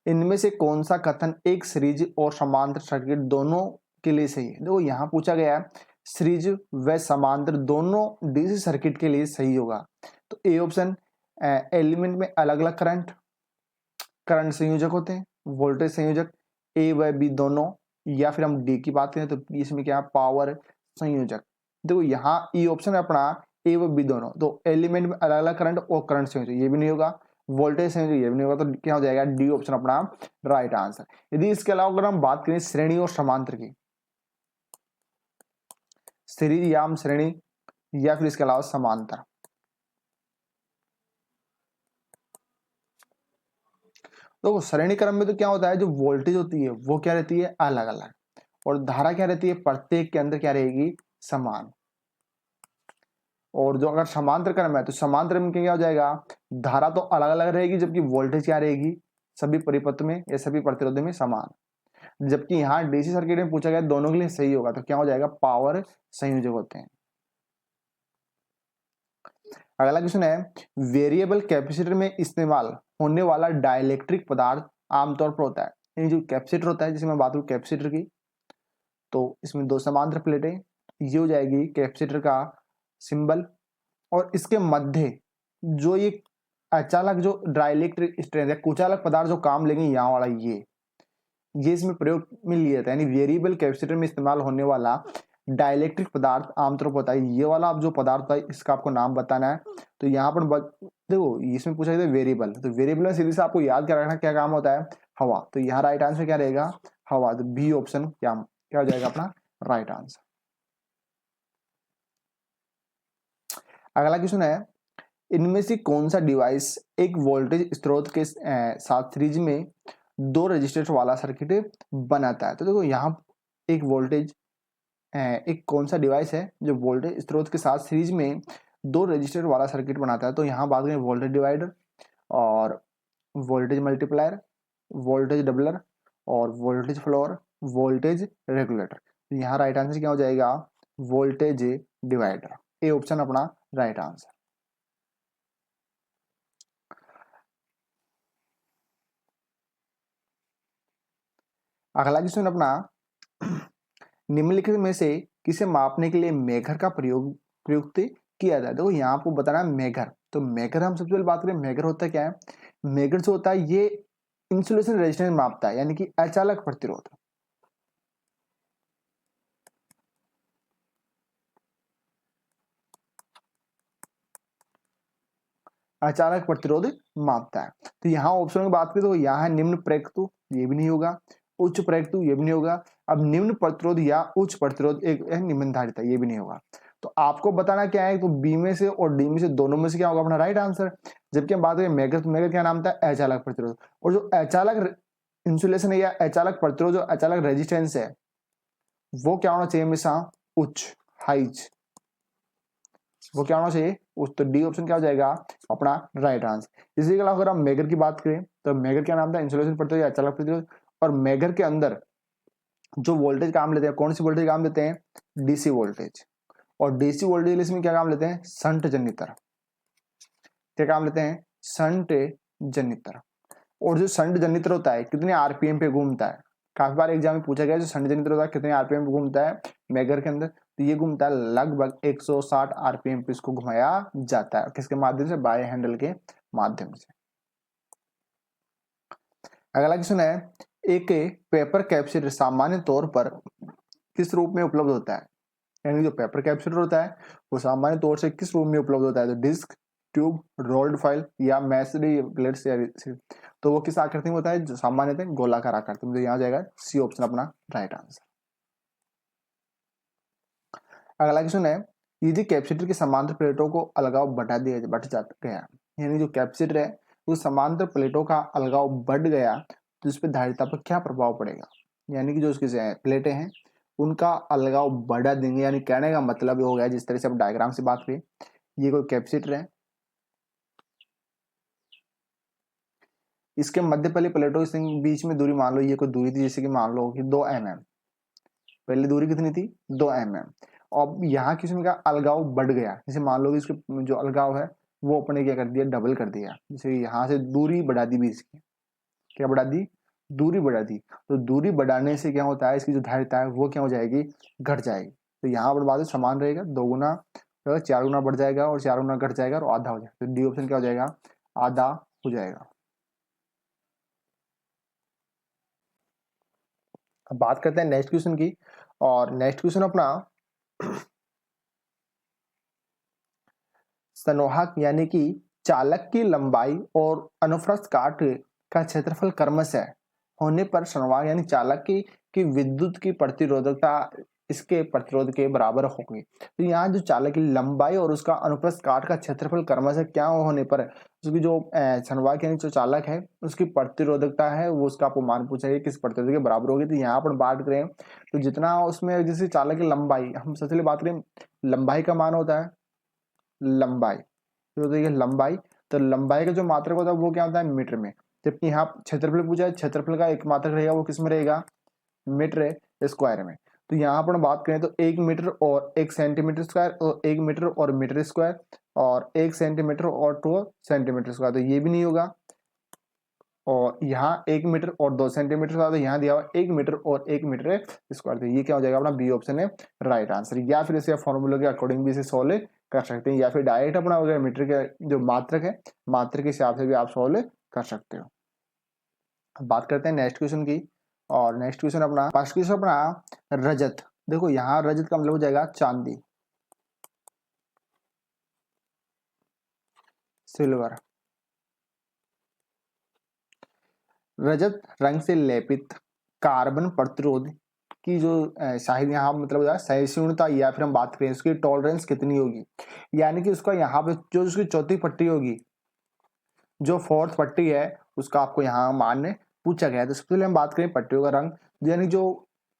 इनमें से कौन सा कथन एक सीरीज और समांतर सर्किट दोनों के लिए सही है? देखो यहां पूछा गया है सीरीज व समांतर दोनों डीसी सर्किट के लिए सही होगा। तो ए ऑप्शन, एलिमेंट में अलग अलग करंट संयोजक होते हैं, वोल्टेज संयोजक ए व बी दोनों, या फिर हम डी की बात करें तो इसमें क्या है? पावर संयोजक। देखो यहाँ ई ऑप्शन है अपना ए व बी दोनों, तो एलिमेंट में अलग अलग करंट और करंट संयोजक ये भी नहीं होगा, वोल्टेज संयोजक ये भी नहीं होगा, तो क्या हो जाएगा? डी ऑप्शन अपना राइट आंसर। यदि इसके अलावा अगर हम बात करें श्रेणी और समांतर की, सीरीज या हम श्रेणी या फिर इसके अलावा समांतर, तो श्रेणी क्रम में तो क्या होता है? जो वोल्टेज होती है वो क्या रहती है? अलग अलग, और धारा क्या रहती है? प्रत्येक के अंदर क्या रहेगी? समान। और जो अगर समांतर क्रम है तो समांतर में क्या हो जाएगा? धारा तो अलग अलग रहेगी, जबकि वोल्टेज क्या रहेगी? सभी परिपथ में या सभी प्रतिरोध में समान। जबकि यहाँ डीसी सर्किट में पूछा गया दोनों के लिए सही होगा, तो क्या हो जाएगा? पावर संयोजक होते हैं। अगला क्वेश्चन है, वेरिएबल कैपेसिटर में इस्तेमाल होने वाला डाइलेक्ट्रिक पदार्थ आमतौर पर होता है, यानी जो कैपेसिटर होता है, जैसे मैं बात करूं कैपेसिटर की, तो इसमें दो समांतर प्लेटें, ये हो जाएगी कैपेसिटर का सिंबल, और इसके मध्य जो ये अचालक जो डाइलेक्ट्रिक स्ट्रेंथ है, कुचालक पदार्थ जो काम लेंगे यहाँ वाला ये इसमें प्रयोग में लिया जाता है, यानी वेरिएबल कैपेसिटर में इस्तेमाल होने वाला डाइलेक्ट्रिक पदार्थ आमतौर पर होता है ये वाला। अब जो पदार्थ होता है इसका आपको नाम बताना है। तो यहाँ पर देखो इसमें पूछा गया वेरिएबल, तो वेरिएबल में सीधे से आपको याद कर रखना क्या काम होता है? हवा। तो यहाँ राइट आंसर क्या रहेगा? हवा। तो बी ऑप्शन क्या क्या हो जाएगा अपना राइट आंसर। अगला क्वेश्चन है, इनमें से कौन सा डिवाइस एक वोल्टेज स्रोत के साथ सीरीज में दो रजिस्टर वाला सर्किट बनाता है? तो देखो यहाँ एक वोल्टेज एक कौन सा डिवाइस है जो वोल्टेज स्रोत के साथ सीरीज में दो रजिस्टर वाला सर्किट बनाता है? तो यहाँ बात करें वोल्टेज डिवाइडर और वोल्टेज मल्टीप्लायर, वोल्टेज डबलर और वोल्टेज फ्लोर, वोल्टेज रेगुलेटर। तो यहाँ राइट आंसर क्या हो जाएगा? Voltage divider. ए ऑप्शन अपना राइट आंसर। अगला क्वेश्चन अपना, निम्नलिखित में से किसे मापने के लिए मेघर का प्रयुक्त किया जाए? देखो यहाँ आपको बताना है मेघर। तो मेघर हम सबसे पहले बात करें, मेघर होता क्या है? मेघर जो होता है ये इंसुलेशन रेजिस्टेंस मापता है, यानी कि अचालक प्रतिरोध। अचालक प्रतिरोध मापता है। तो यहाँ ऑप्शन की बात करें तो यहाँ है निम्न प्रेरकत्व, ये भी नहीं होगा, उच्च प्रेरकत्व ये भी नहीं होगा। अब निम्न प्रतिरोध या उच्च प्रतिरोध एक है निम्न धारिता, ये भी नहीं होगा। तो आपको बताना क्या है? तो बी में से और डी में से दोनों में से क्या होगा अपना राइट आंसर। जबकि हम बात करें मेघर, तो मेघर क्या नाम था? अचालक प्रतिरोध। और जो अचालक इंसुलेशन है या अचालक प्रतिरोध, जो अचालक रेजिस्टेंस है वो क्या होना चाहिए? हमेशा उच्च, हाइज, वो क्या होना चाहिए? उस तो डी ऑप्शन क्या हो जाएगा अपना राइट आंसर। इसी के अलावा अगर हम मेगर की बात करें तो मेगर क्या नाम था? इंसुलेशन प्रतिरोध या अचालक प्रतिरोध। और मेगर के अंदर जो वोल्टेज काम लेते हैं, कौन सी वोल्टेज काम लेते हैं? DC voltage. और डीसी वोल्टेज लिस्ट में क्या काम लेते हैं? शंट जनित्र। क्या काम लेते हैं? शंट जनित्र। और जो शंट जनित्र होता है कितने आरपीएम पे घूमता है? काफी बार एग्जाम में पूछा गया जो शंट जनित्र होता है कितने आरपीएम पे घूमता है मेगर के अंदर? तो ये घूमता है लगभग 160 आरपीएम पे इसको घुमाया जाता है। किसके माध्यम से? बाय हैंडल के माध्यम से। अगला क्वेश्चन है, एक पेपर कैप्सूल सामान्य तौर पर किस रूप में उपलब्ध होता है? यानी जो पेपर कैप्सूल होता है वो सामान्य तौर से किस रूप में उपलब्ध होता है? तो डिस्क, ट्यूब, रोल्ड फाइल या मैसडी प्लेट्स। तो वो किस आकृति में होता है? जो सामान्यतः गोलाकार आकृति में। तो यहाँ जाएगा सी ऑप्शन अपना राइट आंसर। अगला क्वेश्चन है, यदि कैपेसिटर की समांतर प्लेटों को अलगाव बढ़ जाता गया, यानी जो कैपेसिटर है वो समांतर प्लेटों का अलगाव बढ़ गया, तो इस पर धारिता पर क्या प्रभाव पड़ेगा? यानी कि जो उसकी प्लेटें हैं उनका अलगाव बढ़ा देंगे। यानी कहने का मतलब ये हो गया, जिस तरह से अब डायग्राम से बात करें, ये कोई कैपेसिटर है, इसके मध्य वाली प्लेटों के बीच में दूरी मान लो ये कोई दूरी थी, जैसे कि मान लो कि 2 mm। पहले दूरी कितनी थी? 2 mm। अब यहाँ किसी का अलगाव बढ़ गया, जैसे मान लो कि इसके जो अलगाव है वो अपने क्या कर दिया, डबल कर दिया। जैसे यहाँ से दूरी बढ़ा दी भी, इसकी क्या बढ़ा दी, दूरी बढ़ा दी। तो दूरी बढ़ाने से क्या होता है, इसकी जो धारिता है वो क्या हो जाएगी, घट जाएगी। तो यहाँ पर बात समान रहेगा, 2 गुना 4 गुना बढ़ जाएगा और 4 गुना घट जाएगा और आधा हो जाएगा। तो डी ऑप्शन क्या हो जाएगा, आधा हो जाएगा। अब बात करते हैं नेक्स्ट क्वेश्चन की, और नेक्स्ट क्वेश्चन अपना सनोहक यानी कि चालक की लंबाई और अनुप्रस्थ काट का क्षेत्रफल क्रमशः होने पर सनोहक यानी चालक की विद्युत की प्रतिरोधकता इसके प्रतिरोध के बराबर होगी। तो यहाँ जो चालक की लंबाई और उसका अनुप्रस्थ काट का क्षेत्रफल क्रमशः क्या होने पर उसकी जो सनोहक यानी जो चालक है उसकी प्रतिरोधकता है वो उसका आपको मान पूछा है किस प्रतिरोध के बराबर होगी। तो यहाँ पर बात करें तो जितना उसमें जैसे चालक की लंबाई, हम सबसे पहले बात करें लंबाई का मान होता है लंबाई, तो देखिए लंबाई, तो लंबाई का जो मात्रक होता है वो क्या होता है मीटर में। जबकि यहाँ क्षेत्रफल पूछा है, क्षेत्रफल का एक मात्रक रहेगा वो किस में रहेगा, मीटर स्क्वायर में। तो यहाँ पर बात करें तो 1 मीटर और 1 सेंटीमीटर स्क्वायर और 1 मीटर और मीटर स्क्वायर और 1 सेंटीमीटर और 2 सेंटीमीटर स्क्वायर, तो ये भी नहीं होगा। और यहाँ 1 मीटर और 2 सेंटीमीटर स्क्वायर, तो यहाँ दिया हुआ 1 मीटर और 1 मीटर स्क्वायर, तो ये क्या हो जाएगा अपना बी ऑप्शन है राइट आंसर। या फिर इसे फॉर्मूले के अकॉर्डिंग भी इसे सोल्व कर सकते हैं, या फिर डायरेक्ट अपना अगर मीटर के जो मात्रक है मात्रक के हिसाब से भी आप सोल्व कर सकते हो। अब बात करते हैं नेक्स्ट क्वेश्चन की, और नेक्स्ट क्वेश्चन अपना फर्स्ट क्वेश्चन अपना रजत। देखो यहाँ रजत का मतलब हो जाएगा चांदी, सिल्वर। रजत रंग से लेपित कार्बन प्रतिरोध की जो शायद यहाँ मतलब सहिष्णुता, या फिर हम बात करें उसकी टॉलरेंस कितनी होगी, यानी कि उसका यहाँ पे जो उसकी चौथी पट्टी होगी, जो फोर्थ पट्टी है उसका आपको यहाँ मान पूछा गया है। तो सबसे पहले हम बात करें पट्टियों का रंग, यानी जो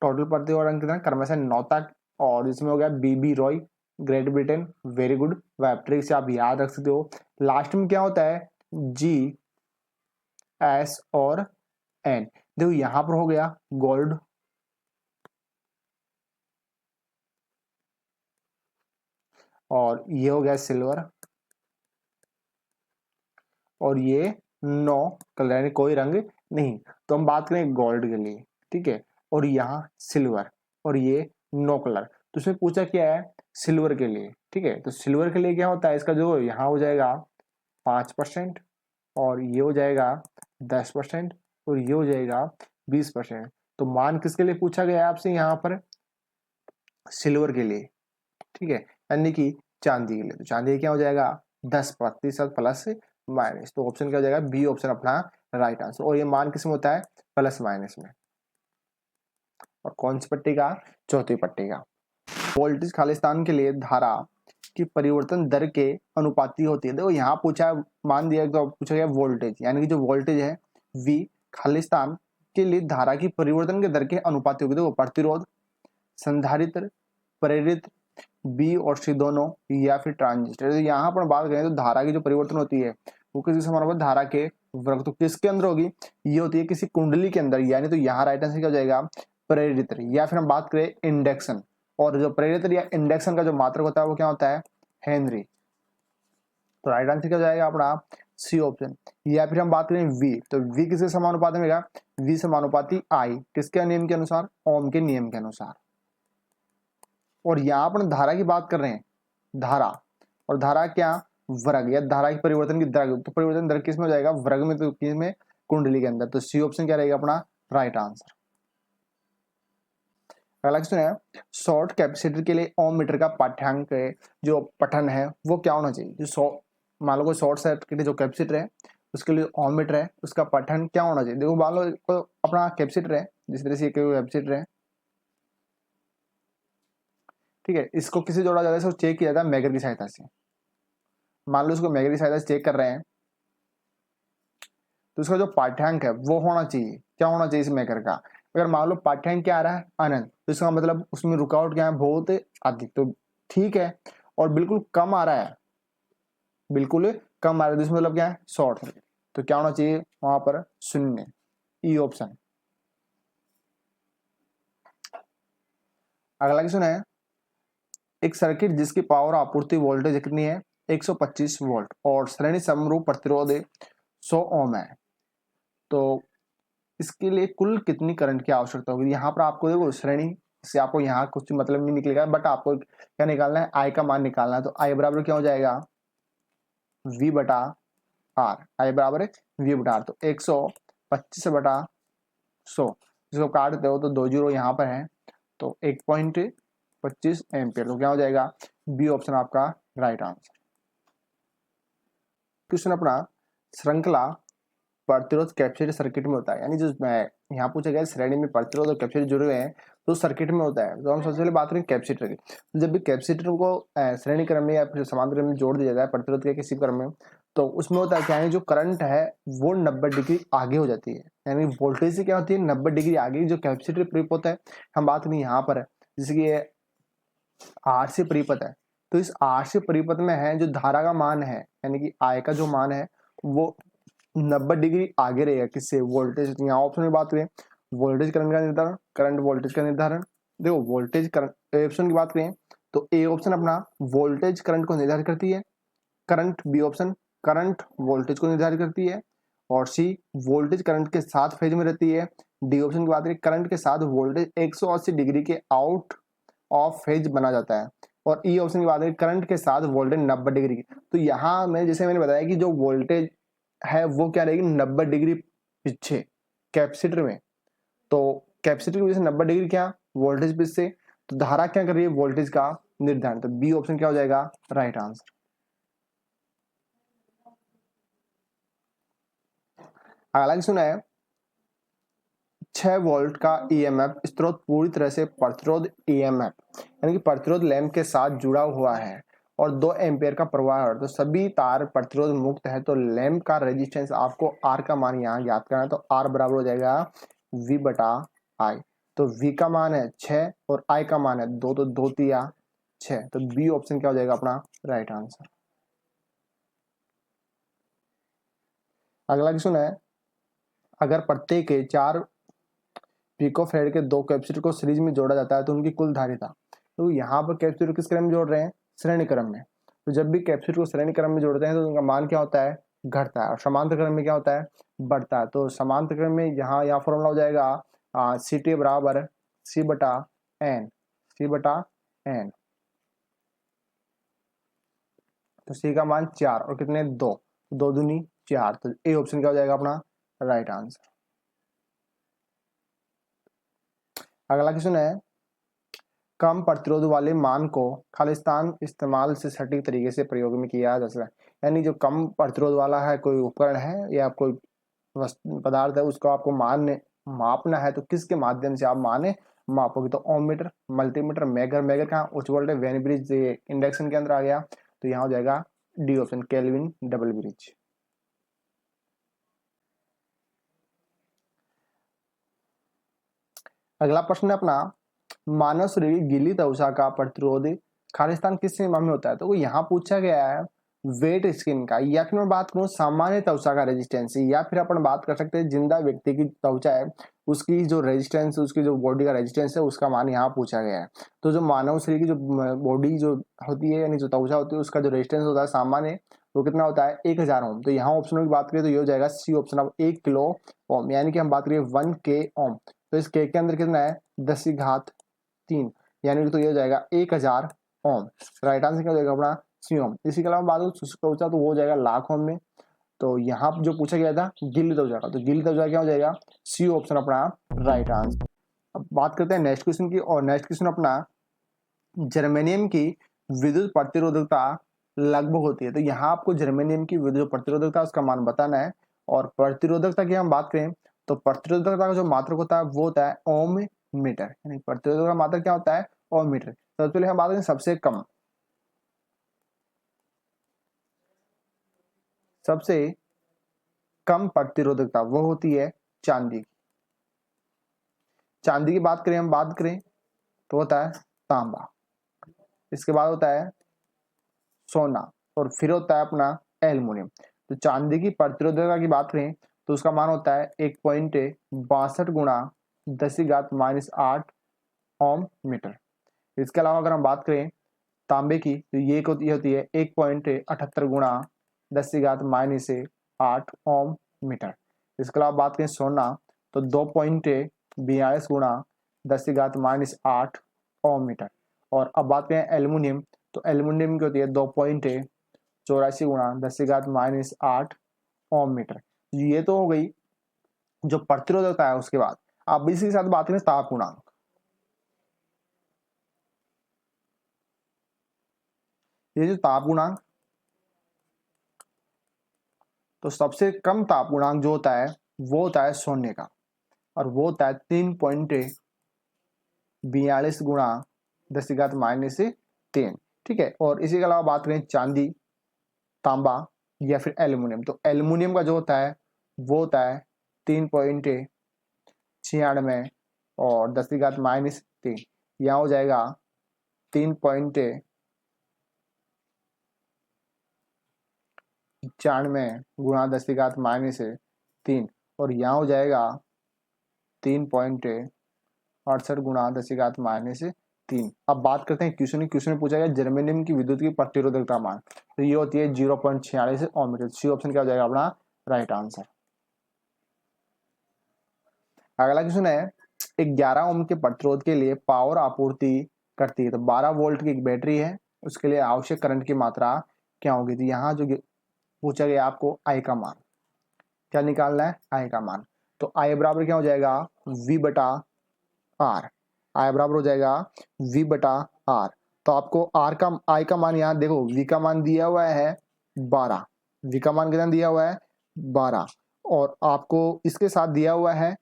टोटल पट्टियों का रंग कितना, क्रमशः 9 तक। और इसमें हो गया B B Roy, great Britain, very good, web से आप याद रख सकते हो। लास्ट में क्या होता है, जी एस और एन। देखो यहां पर हो गया गोल्ड, और ये हो गया सिल्वर, और ये 9 कलर यानी कोई रंग नहीं। तो हम बात करें गोल्ड के लिए, ठीक है, और यहाँ सिल्वर, और ये 9 कलर। तो इसमें पूछा क्या है सिल्वर के लिए, ठीक है। तो सिल्वर के लिए क्या होता है, इसका जो यहाँ हो जाएगा 5%, और ये हो जाएगा 10%, और ये हो जाएगा 20%। तो मान किसके लिए पूछा गया है आपसे यहाँ पर, सिल्वर के लिए, ठीक है, यानी कि चांदी के लिए। तो चांदी क्या हो जाएगा 10% प्लस माइनस, तो ऑप्शन क्या हो जाएगा बी ऑप्शन अपना राइट आंसर। और ये मान किसमें होता है, प्लस माइनस में। और कौन सी पट्टी का, चौथी पट्टी का। वोल्टेज खालिस्तान के लिए धारा की परिवर्तन दर के अनुपाती होती है। देखो यहाँ पूछा, मान दिया तो पूछा गया वोल्टेज, यानी कि जो वोल्टेज है V खालिस्तान के लिए धारा की परिवर्तन के दर के अनुपाती होगी। देखो प्रतिरोध, संधारित्र, प्रेरित, बी और सी दोनों, या फिर ट्रांजिस्टर। तो यहाँ पर बात करें तो धारा की जो परिवर्तन होती है वो किसी समानुपाती धारा के वर्ग, तो किसके अंदर होगी, ये होती है किसी कुंडली के अंदर, यानी तो यहाँ राइट आंसर क्या हो जाएगा प्रेरित्र। या फिर हम बात करें इंडक्शन, और जो प्रेरित्र या इंडक्शन का जो मात्रक होता है वो क्या होता है हेनरी। तो राइट आंसर क्या हो जाएगा अपना सी ऑप्शन। या फिर हम बात करें V, तो V किसके समानुपाती में, V समानुपाती I, किसके नियम के अनुसार, ओम के नियम के अनुसार। और यहाँ पर धारा की बात कर रहे हैं, धारा, और धारा क्या वर्ग, या धारा की परिवर्तन की दर, तो परिवर्तन दर किस में हो जाएगा वर्ग में, तो किसमें कुंडली के अंदर। तो सी ऑप्शन क्या रहेगा अपना राइट आंसर। अगला क्वेश्चन है शॉर्ट कैपेसिटर के लिए ओम मीटर का पाठ्यांक जो पठन है वो क्या होना चाहिए। जो मान लो कोई शॉर्ट सर्किट जो कैपेसिटर है उसके लिए ओम मीटर है, उसका पठन क्या होना चाहिए। देखो मान लो अपना कैपेसिटर है, जिस तरह से कैपेसिटर है, ठीक है, इसको किसी जोड़ा जाता है, इसको चेक किया जाता है मैगर की सहायता से। मान लो इसको मैगर की सहायता से चेक कर रहे हैं, तो उसका जो पाठ्यांक है वो होना चाहिए, क्या होना चाहिए इस मैगर का। अगर मान लो पाठ्यांक क्या आ रहा है अनंत, तो इसका मतलब उसमें रुकावट क्या है बहुत अधिक, तो ठीक है। और बिल्कुल कम आ रहा है, बिल्कुल कम आ रहा है, तो इसमें मतलब क्या है शॉर्ट सर्किट, तो क्या होना चाहिए वहां पर शून्य, ई ऑप्शन। अगला क्वेश्चन है एक सर्किट जिसकी पावर आपूर्ति वोल्टेज कितनी है 125 वोल्ट और श्रेणी समरूप प्रतिरोध 100 ओम है, तो इसके लिए कुल कितनी करंट की आवश्यकता होगी। यहाँ पर आपको देखो श्रेणी से आपको यहाँ कुछ मतलब नहीं निकलेगा, बट आपको क्या निकालना है, आई का मान निकालना है। तो आई बराबर क्या हो जाएगा, V बटा आर, आई बराबर है V बटा आर। तो 125 बटा 100, जिसको काटते हो तो 2 जीरो यहाँ पर है, तो 1.25 एम्पियर। तो क्या हो जाएगा, बी ऑप्शन आपका राइट आंसर। क्वेश्चन अपना श्रृंखला प्रतिरोध कैपेसिटर सर्किट में होता है, यानी जो यहाँ पूछा गया श्रेणी में प्रतिरोध और कैपेसिटर जुड़े हुए हैं तो सर्किट में होता है। तो हम सबसे पहले बात करें कैपेसिटर की। तो जब भी कैपेसिटर को श्रेणी क्रम में या फिर समांतर क्रम में जोड़ दिया जाता है प्रतिरोध के किसी क्रम में, तो उसमें होता है क्या है, जो करंट है वो 90 डिग्री आगे हो जाती है, यानी वोल्टेज से क्या होती है 90 डिग्री आगे जो कैपेसिटर परिपथ होता है। हम बात करें यहाँ पर जैसे कि आर से परिपथ है, तो इस आर से परिपथ में है जो धारा का मान है, यानी कि आई का जो मान है वो 90 डिग्री आगे रहेगा किससे, वोल्टेज। यहाँ ऑप्शन में बात करें वोल्टेज करंट का निर्धारण, करंट वोल्टेज का निर्धारण। देखो वोल्टेज करंट ऑप्शन की बात करें तो ए ऑप्शन अपना वोल्टेज करंट को निर्धारित करती है, current B option current voltage को निर्धारित करती है, और सी वोल्टेज करंट के साथ फेज में रहती है। डी ऑप्शन की बात करें करंट के साथ वोल्टेज 180 डिग्री के आउट ऑफ फेज बना जाता है, और ई ऑप्शन की बात करें करंट के साथ वोल्टेज 90 डिग्री की। तो यहाँ में जैसे मैंने बताया कि जो वोल्टेज है वो क्या रहेगी 90 डिग्री पीछे कैपेसिटर में, तो कैपेसिटर की वजह से 90 डिग्री क्या वोल्टेज पीछे, तो धारा क्या कर रही है वोल्टेज का निर्धारण। तो बी ऑप्शन क्या हो जाएगा राइट आंसर। अगला क्वेश्चन है 6 वोल्ट का ईएमएफ स्रोत पूरी तरह से प्रतिरोध ईएमएफ यानी कि प्रतिरोध लैंप के साथ जुड़ा हुआ है और 2 एम्पियर का प्रवाह है, तो सभी तार प्रतिरोध मुक्त है, तो लैंप का रेजिस्टेंस आपको आर का मान यहाँ याद करना है। तो आर बराबर हो जाएगा वी बटा आई। तो वी का मान है 6 और आई का मान है 2, तो 2 तिया 6, तो बी ऑप्शन क्या हो जाएगा अपना राइट आंसर। अगला क्वेश्चन है अगर प्रत्येक के 4 पिकोफैराड के 2 कैपेसिटर को सीरीज में जोड़ा जाता है तो उनकी कुल धारिता, तो यहाँ पर कैपेसिटर किस क्रम में जोड़ रहे हैं श्रेणी क्रम में। तो जब भी कैपेसिटर को श्रेणी क्रम में जोड़ते हैं तो उनका मान क्या होता है घटता है, और समांतर क्रम में क्या होता है बढ़ता है। तो समांतर क्रम में यहाँ फॉर्मूला हो जाएगा सी टी बराबर सी बटा एन, सी बटा एन। तो सी का मान 4 और कितने 2, 2 दूनी 4, तो ए ऑप्शन क्या हो जाएगा अपना राइट आंसर। अगला क्वेश्चन है कम प्रतिरोध वाले मान को खालिस्तान इस्तेमाल से सटीक तरीके से प्रयोग में किया जा सकता है, यानी जो कम प्रतिरोध वाला है कोई उपकरण है या कोई पदार्थ है उसको आपको मापना है, तो किसके माध्यम से आप मापोगे। तो ओम मीटर, मल्टीमीटर, मेगर, मेगर कहाँ उच्च वोल्टेज, वेन ब्रिज इंडक्शन के अंदर आ गया, तो यहाँ हो जाएगा D option kelvin double bridge. अगला प्रश्न है अपना मानव शरीर गीली त्वचा का प्रतिरोध खालिस्तान किस सीमा में होता है। तो यहाँ पूछा गया है वेट स्किन का, या फिर मैं बात करूँ सामान्य त्वचा का रेजिस्टेंस, या फिर अपन बात कर सकते हैं जिंदा व्यक्ति की त्वचा है उसकी जो रेजिस्टेंस, उसकी जो बॉडी का रेजिस्टेंस है उसका मान यहाँ पूछा गया है। तो जो मानव शरीर की जो बॉडी जो होती है यानी जो त्वचा होती है उसका जो रेजिस्टेंस होता है सामान्य वो कितना होता है 1000 ओम। तो यहाँ ऑप्शन की बात करें तो ये हो जाएगा C option of 1 kilo ohm, यानी कि हम बात करें 1 के ओम, तो इस के अंदर कितना है 10 की घात 3, यानी तो ये हो जाएगा 1000 ओम। राइट आंसर क्या हो जाएगा अपना सी ओम। इसी के अलावा बात हो शुष्क त्वचा तो वो हो जाएगा लाख ओम में। तो यहाँ जो पूछा गया था गिल्ली त्वचा का, तो गिल्ली त्वचा क्या हो जाएगा सी ऑप्शन अपना राइट आंसर। अब बात करते हैं नेक्स्ट क्वेश्चन की, और नेक्स्ट क्वेश्चन अपना जर्मेनियम की विद्युत प्रतिरोधकता लगभग होती है। तो यहाँ आपको जर्मेनियम की विद्युत प्रतिरोधकता उसका मान बताना है, और प्रतिरोधकता की हम बात करें तो प्रतिरोधकता का जो मात्रक होता है वो होता है ओम मीटर, यानी प्रतिरोधकता का मात्रक क्या होता है ओम मीटर। सबसे पहले हम बात करें सबसे कम प्रतिरोधकता वो होती है चांदी की। चांदी की बात करें हम बात करें तो होता है तांबा, इसके बाद होता है सोना, और फिर होता है अपना एल्युमिनियम। तो चांदी की प्रतिरोधकता की बात करें तो उसका मान होता है 1.62 गुणा 10 की घात -8 ओम मीटर। इसके अलावा अगर हम बात करें तांबे की, तो ये होती है 1.78 गुणा 10⁻⁻8 ओम मीटर। इसके अलावा बात करें सोना, तो 2.42 गुणा 10⁻8 ओम मीटर। और अब बात करें एल्युमिनियम, तो एल्युमिनियम की होती है 2.84 गुणा 10⁻8 ओम मीटर। ये तो हो गई जो प्रतिरोधकता है। उसके बाद अब इसी के साथ बात करें ताप गुणांक। ये जो ताप गुणांक, तो सबसे कम ताप गुणांक जो होता है वो होता है सोने का, और वो होता है 3.42 गुणा 10⁻3। ठीक है। और इसी के अलावा बात करें चांदी, तांबा या फिर एल्युमिनियम, तो एल्युमिनियम का जो होता है वो होता है 3.96 और 10⁻3। यहाँ हो जाएगा 3.95 गुणा 10⁻3, और यहाँ हो जाएगा 3.68 गुणा 10⁻3। अब बात करते हैं क्वेश्चन में पूछा गया जर्मेनियम की विद्युत की प्रतिरोधकता मान, तो ये होती है 0.46 ओम मीटर। सी ऑप्शन क्या हो जाएगा अपना राइट आंसर। अगला क्वेश्चन है, 11 ओम के प्रतिरोध के लिए पावर आपूर्ति करती है, तो 12 वोल्ट की एक बैटरी है, उसके लिए आवश्यक करंट की मात्रा क्या होगी। तो यहाँ जो पूछा गया आपको आई का मान, क्या निकालना है, आई का मान। तो आई बराबर क्या हो जाएगा, V बटा आर। आई बराबर हो जाएगा V बटा आर। तो आपको आर का आई का मान, यहाँ देखो V का मान दिया हुआ है 12, V का मान कितना दिया हुआ है 12, और आपको इसके साथ दिया हुआ है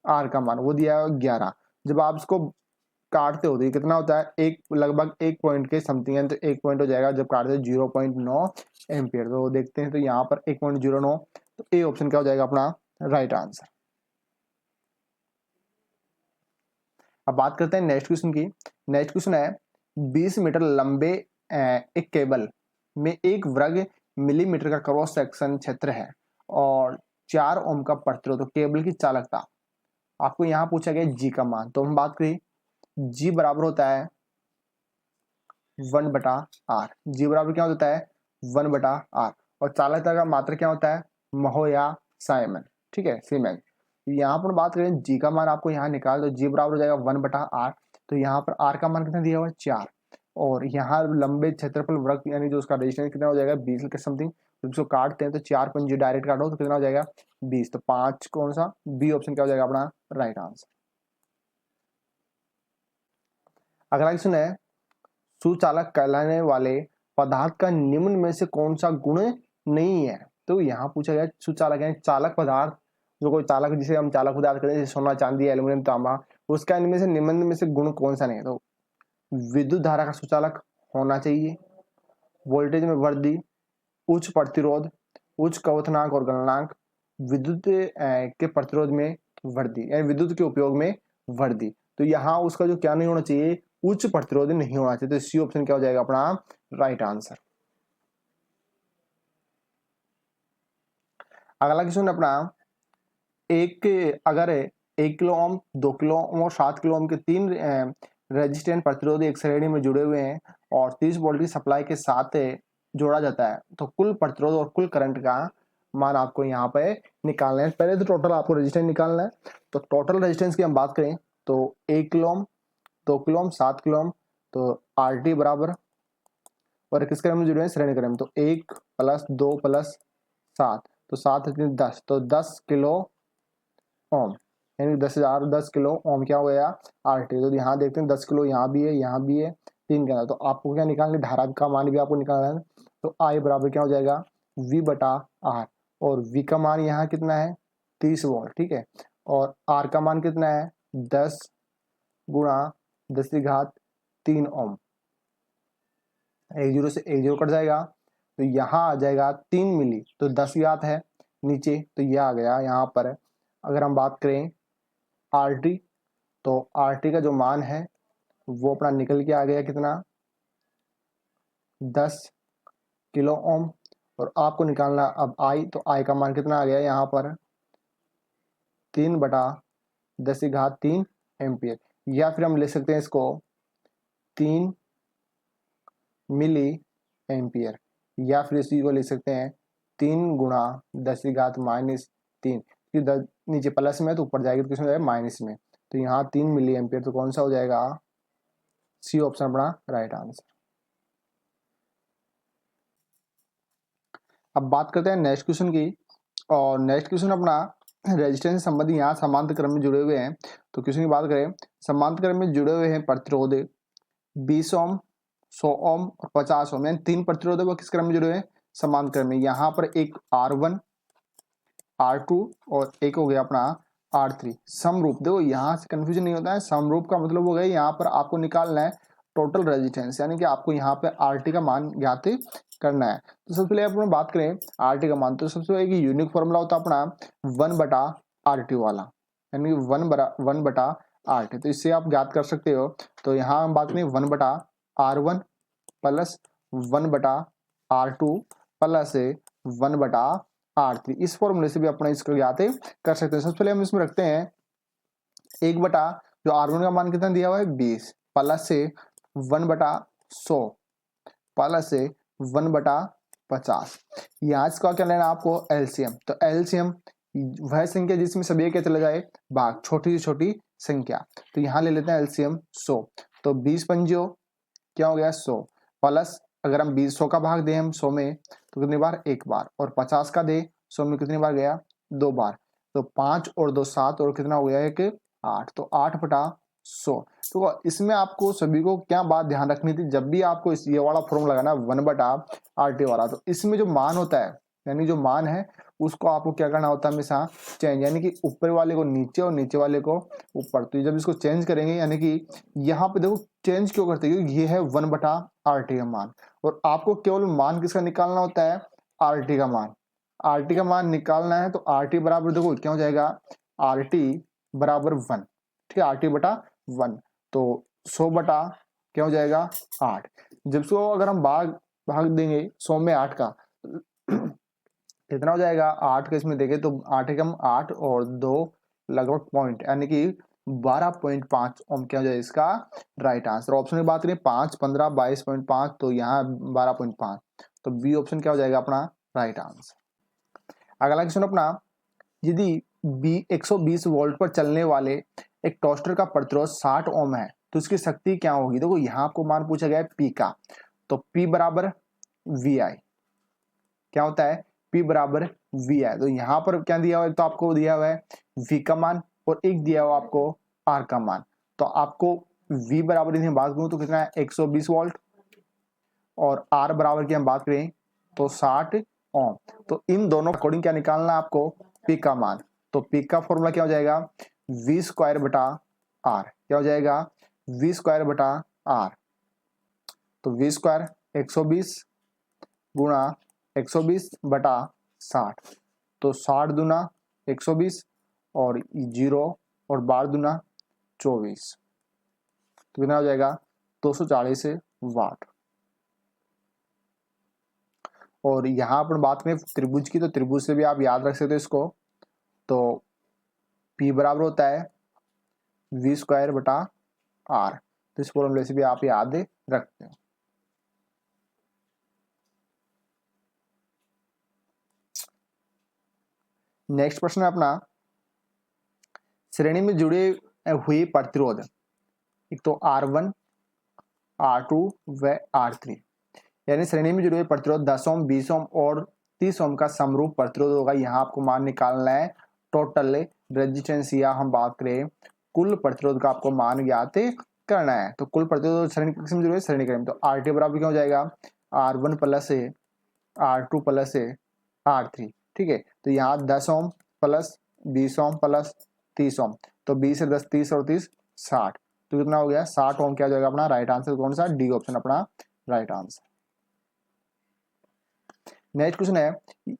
आर का मान, वो दिया हुआ 11। जब आप इसको काटते हो तो ये कितना होता है, एक लगभग 1 पॉइंट के समथिंग है, तो 1 पॉइंट हो जाएगा। जब काटते हैं 0.9 एम्पियर, तो देखते हैं तो यहाँ पर 1.09, तो ए ऑप्शन क्या हो जाएगा अपना राइट आंसर। अब बात करते हैं नेक्स्ट क्वेश्चन की। नेक्स्ट क्वेश्चन है, 20 मीटर लंबे एक केबल में 1 वर्ग मिलीमीटर का क्रॉस सेक्शन क्षेत्र है और 4 ओम का प्रतिरोध, तो केबल की चालकता आपको यहाँ पूछा गया जी का मान। तो हम बात करें, जी बराबर होता है 1 बटा आर। जी बराबर क्या होता है 1 बटा आर, और चालकता का मात्रा क्या होता है महो या साइमन। ठीक है, सीमेन। यहाँ पर बात करें जी का मान आपको यहाँ निकाल, तो जी बराबर हो जाएगा 1 बटा आर। तो यहाँ पर आर का मान कितना दिया हुआ है 4, और यहाँ लंबे क्षेत्रफल वर्ग यानी जो उसका रेजिस्टेंस कितना हो जाएगा 20 के समथिंग। जब इसको काटते हैं तो 4 पंजे डायरेक्ट काटो तो कितना हो जाएगा 20, तो 5 कौन सा बी ऑप्शन क्या हो जाएगा अपना राइट आंसर। अगला क्वेश्चन है, सुचालक कहलाने वाले पदार्थ का निम्न में से कौन सा गुण नहीं है। तो यहाँ पूछा गया सुचालक यानी चालक पदार्थ, जो कोई चालक जिसे हम चालक पदार्थ कहते हैं जैसे सोना चांदी एल्यूमिनियम तांबा, उसका इनमें से निम्न में से गुण कौन सा नहीं है। तो विद्युत धारा का सुचालक होना चाहिए, वोल्टेज में वृद्धि, उच्च प्रतिरोध, उच्च कवथनांक और गलनांक, विद्युत के प्रतिरोध में वृद्धि यानी विद्युत के उपयोग में वृद्धि। तो यहाँ उसका जो क्या नहीं होना चाहिए, उच्च प्रतिरोध नहीं होना चाहिए। तो सी ऑप्शन क्या हो जाएगा अपना राइट आंसर। अगला क्वेश्चन अपना, अगर 1 किलो ओम, 2 किलो ओम और 7 किलो ओम के 3 रेजिस्टेंट प्रतिरोध एक श्रेणी में जुड़े हुए हैं और 30 वोल्ट की सप्लाई के साथ जोड़ा जाता है, तो कुल प्रतिरोध और कुल करंट का मान आपको यहाँ पे निकालना है। पहले तो टोटल आपको रेजिस्टेंस निकालना है। तो टोटल रेजिस्टेंस की हम बात करें तो 1 किलो ओम, 2 किलो ओम, 7 किलो ओम, तो आर टी बराबर, और किस क्रम में जुड़े हैं श्रेणी क्रम, तो 1 प्लस 2 प्लस 7, तो 7 10, तो 10 किलो ओम यानी 10 किलो ओम क्या हो गया आर टी। तो यहाँ देखते हैं 10 किलो यहाँ भी है, यहाँ भी है, 3 के अंदर, तो आपको क्या निकालना है धारा का मान भी आपको निकालना है। तो आई बराबर क्या हो जाएगा V बटा आर, और V का मान यहाँ कितना है 30 वोल्ट। ठीक है, और आर का मान कितना है 10 गुणा 10⁻³ ओम, 1 0 से 1 0 कट जाएगा, तो यहाँ आ जाएगा 3 मिली, तो 10 ज्ञात है नीचे, तो यह आ गया यहाँ पर। अगर हम बात करें आर टी, तो आर टी का जो मान है वो अपना निकल के आ गया कितना 10 किलो ओम, और आपको निकालना अब आई, तो आई का मान कितना आ गया यहाँ पर 3 बटा 10⁻³ एम्पियर, या फिर हम लिख सकते हैं इसको 3 मिली एम्पियर, या फिर इसी को लिख सकते हैं 3 गुणा 10⁻³ नीचे प्लस में तो ऊपर जाएगी तो किसमें जाएगा माइनस में, तो यहाँ 3 मिली एम्पियर, तो कौन सा हो जाएगा, सी ऑप्शन अपना राइट आंसर। अब बात करते हैं नेक्स्ट क्वेश्चन की, और नेक्स्ट क्वेश्चन अपना रेजिस्टेंस संबंधी यहाँ समांतर क्रम में जुड़े हुए हैं। तो क्वेश्चन की बात करें, समांतर क्रम में जुड़े हुए हैं प्रतिरोध 20 ओम, 100 ओम और 50 ओम, यानी 3 प्रतिरोध वो किस क्रम में जुड़े हुए हैं, समांतर क्रम में। यहाँ पर एक R1 R2 और एक हो गया अपना R3 समरूप। देखो यहाँ से कंफ्यूजन नहीं होता है, समरूप का मतलब हो गया यहाँ पर आपको निकालना है टोटल रेजिस्टेंस, यानी कि आपको यहाँ पे RT का मान ज्ञात करना है। तो सबसे पहले अपन बात करें RT का मान, तो सबसे पहले यूनिक फॉर्मूला होता है अपना 1/RT वाला, यानी 1/RT, तो इससे आप ज्ञात कर सकते हो। तो यहाँ हम बात करें 1/R1 plus 1/R2 plus 1/R3, इस फॉर्मूले से भी अपना इसको ज्ञात कर सकते हैं। सबसे पहले हम इसमें रखते हैं 1 जो R1 का मान कितना दिया हुआ है 20 प्लस से 1/100 प्लस से 1/50, यहाँ इसका क्या लेना आपको एलसीएम। तो एलसीएम वह संख्या जिसमें सभी क्या चला जाए भाग, छोटी से छोटी संख्या, तो यहाँ ले लेते हैं एलसीएम 100, तो 20 पंजो क्या हो गया 100 प्लस, अगर हम 100 का भाग दें हम 100 में तो कितनी बार, एक बार, और 50 का दे 100 में कितनी बार गया, 2 बार, तो 5 और 2 7 और कितना हो गया एक 8, तो 8/100। तो इसमें आपको सभी को क्या बात ध्यान रखनी थी, जब भी आपको इस ये वाला फॉर्मूला लगाना 1/RT वाला, तो इसमें जो मान होता है, यानी जो मान है उसको आपको क्या करना होता है हमेशा चेंज, यानी कि ऊपर वाले को नीचे और नीचे वाले को ऊपर। तो जब इसको चेंज करेंगे, यानी कि यहाँ पे देखो चेंज क्यों करते हैं, क्योंकि ये है 1/RT का मान, और आपको केवल मान किसका निकालना होता है, RT का मान। RT का मान निकालना है तो RT बराबर देखो क्या हो जाएगा, RT बराबर 1, ठीक है, RT/1, तो 100 बटा क्या हो जाएगा 8। जब इसको अगर हम भाग देंगे 100 में 8 का कितना हो जाएगा, 8 का इसमें देखें तो 8 एकम 8 और 2 लगभग पॉइंट, यानी कि 12.5 ओम क्या हो जाए इसका राइट आंसर। ऑप्शन की बात करें 5, 15, 22.5, तो यहाँ 12.5, तो बी ऑप्शन क्या हो जाएगा अपना राइट आंसर। अगला क्वेश्चन अपना, यदि 120 वोल्ट पर चलने वाले एक टोस्टर का प्रतिरोध 60 ओम है तो इसकी शक्ति क्या होगी। देखो यहाँ आपको मान पूछा गया है पी का, तो पी बराबर वी आई, क्या होता है P बराबर वी आई। तो यहाँ पर क्या दिया हुआ है, तो आपको दिया हुआ है V का मान और एक दिया हुआ आपको R का मान। तो आपको V बराबर यदि हम बात करूं तो कितना है 120 वोल्ट, और R बराबर की हम बात करें तो 60 ओम। तो इन दोनों अकॉर्डिंग क्या निकालना है आपको P का मान। तो P का फॉर्मूला क्या हो जाएगा V²/R, क्या हो जाएगा V²/R। तो V² 120 गुणा 120/60, तो 60 दूना 120 और 0 और 12 दूना 24, तो कितना हो जाएगा 240 वाट। और यहाँ पर बात करें त्रिभुज की, तो त्रिभुज से भी आप याद रख सकते हो इसको, तो P बराबर होता है V²/R, तो इस फॉर्मूले से भी आप याद रखते हो। नेक्स्ट प्रश्न है अपना, श्रेणी में जुड़े हुए प्रतिरोध, एक तो R1, R2 व R3, यानी श्रेणी में जुड़े हुए प्रतिरोध 10 ओम, 20 ओम और 30 ओम का समरूप प्रतिरोध होगा। यहाँ आपको मान निकालना है टोटल रेजिस्टेंस, या हम बात करें कुल प्रतिरोध का आपको मान ज्ञात करना है। तो कुल प्रतिरोध श्रेणी किस में जुड़े हुए, श्रेणी क्रम, तो RT बराबर क्या हो जाएगा R1 plus R2 plus R3, ठीक है। तो यहाँ 10 ओम प्लस 20 ओम प्लस 30 ओम, तो 20 से 10 30 और 30 60, तो कितना हो गया 60 ओम, क्या हो जाएगा अपना राइट आंसर, कौन सा डी ऑप्शन अपना राइट आंसर। नेक्स्ट क्वेश्चन है,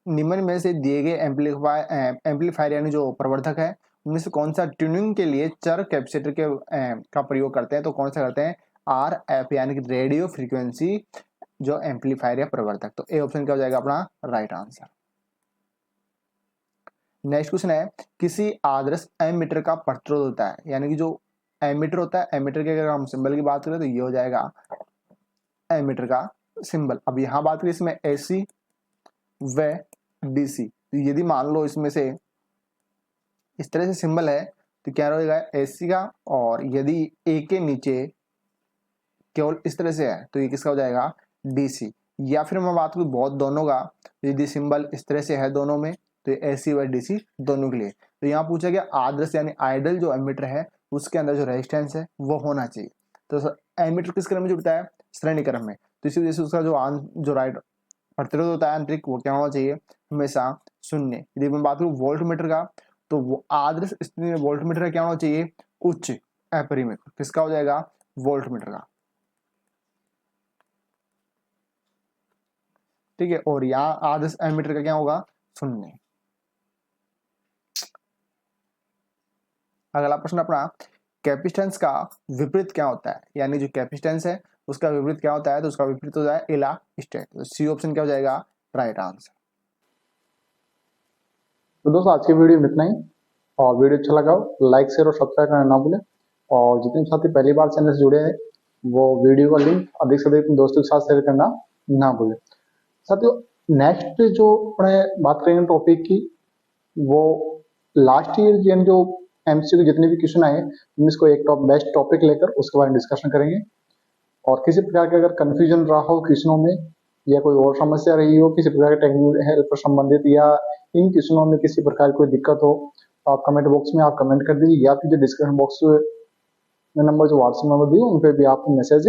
निम्न में से दिए गए एम्पलीफायर यानी जो प्रवर्धक है उनमें से कौन सा ट्यूनिंग के लिए चर कैपेसिटर के का प्रयोग करते हैं, तो कौन सा करते हैं RF, यानी कि रेडियो फ्रीक्वेंसी जो एम्पलीफायर या प्रवर्धक, तो ए ऑप्शन क्या हो जाएगा अपना राइट आंसर। नेक्स्ट क्वेश्चन है, किसी आदर्श एमीटर का प्रतिरोध होता है, यानी कि जो एमीटर होता है, एमीटर के अगर हम सिंबल की बात करें तो ये हो जाएगा एमीटर का सिंबल। अब यहाँ बात करें इसमें AC व DC, तो यदि मान लो इसमें से इस तरह से सिंबल है तो क्या रहेगा AC का, और यदि A के नीचे केवल इस तरह से है तो ये किसका हो जाएगा DC। या फिर मैं बात करूँ बहुत दोनों का, यदि सिंबल इस तरह से है दोनों में तो AC व DC दोनों के लिए। तो यहाँ पूछा गया आदर्श यानी आइडल जो एमीटर है उसके अंदर जो रेजिस्टेंस है वो होना चाहिए। तो एमीटर किस क्रम में जुड़ता है, श्रेणी क्रम में, तो इसी वजह से उसका जो राइट प्रतिरोध होता है आंतरिक वो क्या होना चाहिए, हमेशा शून्य। यदि मैं बात करूँ वोल्ट मीटर का, तो वो आदर्श स्थिति में वोल्ट मीटर का क्या होना चाहिए, उच्च अपरिमेय। किसका हो जाएगा, वोल्ट मीटर का। ठीक है, और यहाँ आदर्श एमीटर का क्या होगा, शून्य। अगला प्रश्न अपना, कैपेसिटेंस का विपरीत क्या होता है, यानी जो कैपेसिटेंस है उसका विपरीत क्या होता है, तो उसका विपरीत हो जाए इलास्टेट। तो सी ऑप्शन क्या हो जाएगा, राइट आंसर। तो दोस्तों आज की वीडियो में इतना ही, और वीडियो अच्छा लगा हो लाइक शेयर और सब्सक्राइब करना ना भूलें। और जितने भी साथी पहली बार चैनल से जुड़े हैं वो वीडियो का लिंक अधिक से अधिक अपने दोस्तों के साथ शेयर करना ना भूलें। साथियों नेक्स्ट जो अपने बात करेंगे टॉपिक की, वो लास्ट ईयर यानी जो एमसीक्यू जितने भी क्वेश्चन आए हम इसको एक बेस्ट टॉपिक लेकर उसके बारे में डिस्कशन करेंगे। और किसी प्रकार के अगर कंफ्यूजन रहा हो क्वेश्चनों में, या कोई और समस्या रही हो किसी प्रकार के टेक्निकल हेल्प पर संबंधित, या इन क्वेश्चनों में किसी प्रकार की कोई दिक्कत हो, तो आप कमेंट बॉक्स में आप कमेंट कर दीजिए, या फिर जो डिस्क्रिप्शन बॉक्स में नंबर जो व्हाट्सएप नंबर दिए उन पर भी आप मैसेज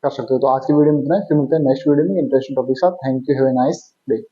कर सकते हो। तो आज की वीडियो में इतना है, फिर मिलते हैं नेक्स्ट वीडियो में इंटरेस्टिंग टॉपिक के साथ। Thank you, have a nice day.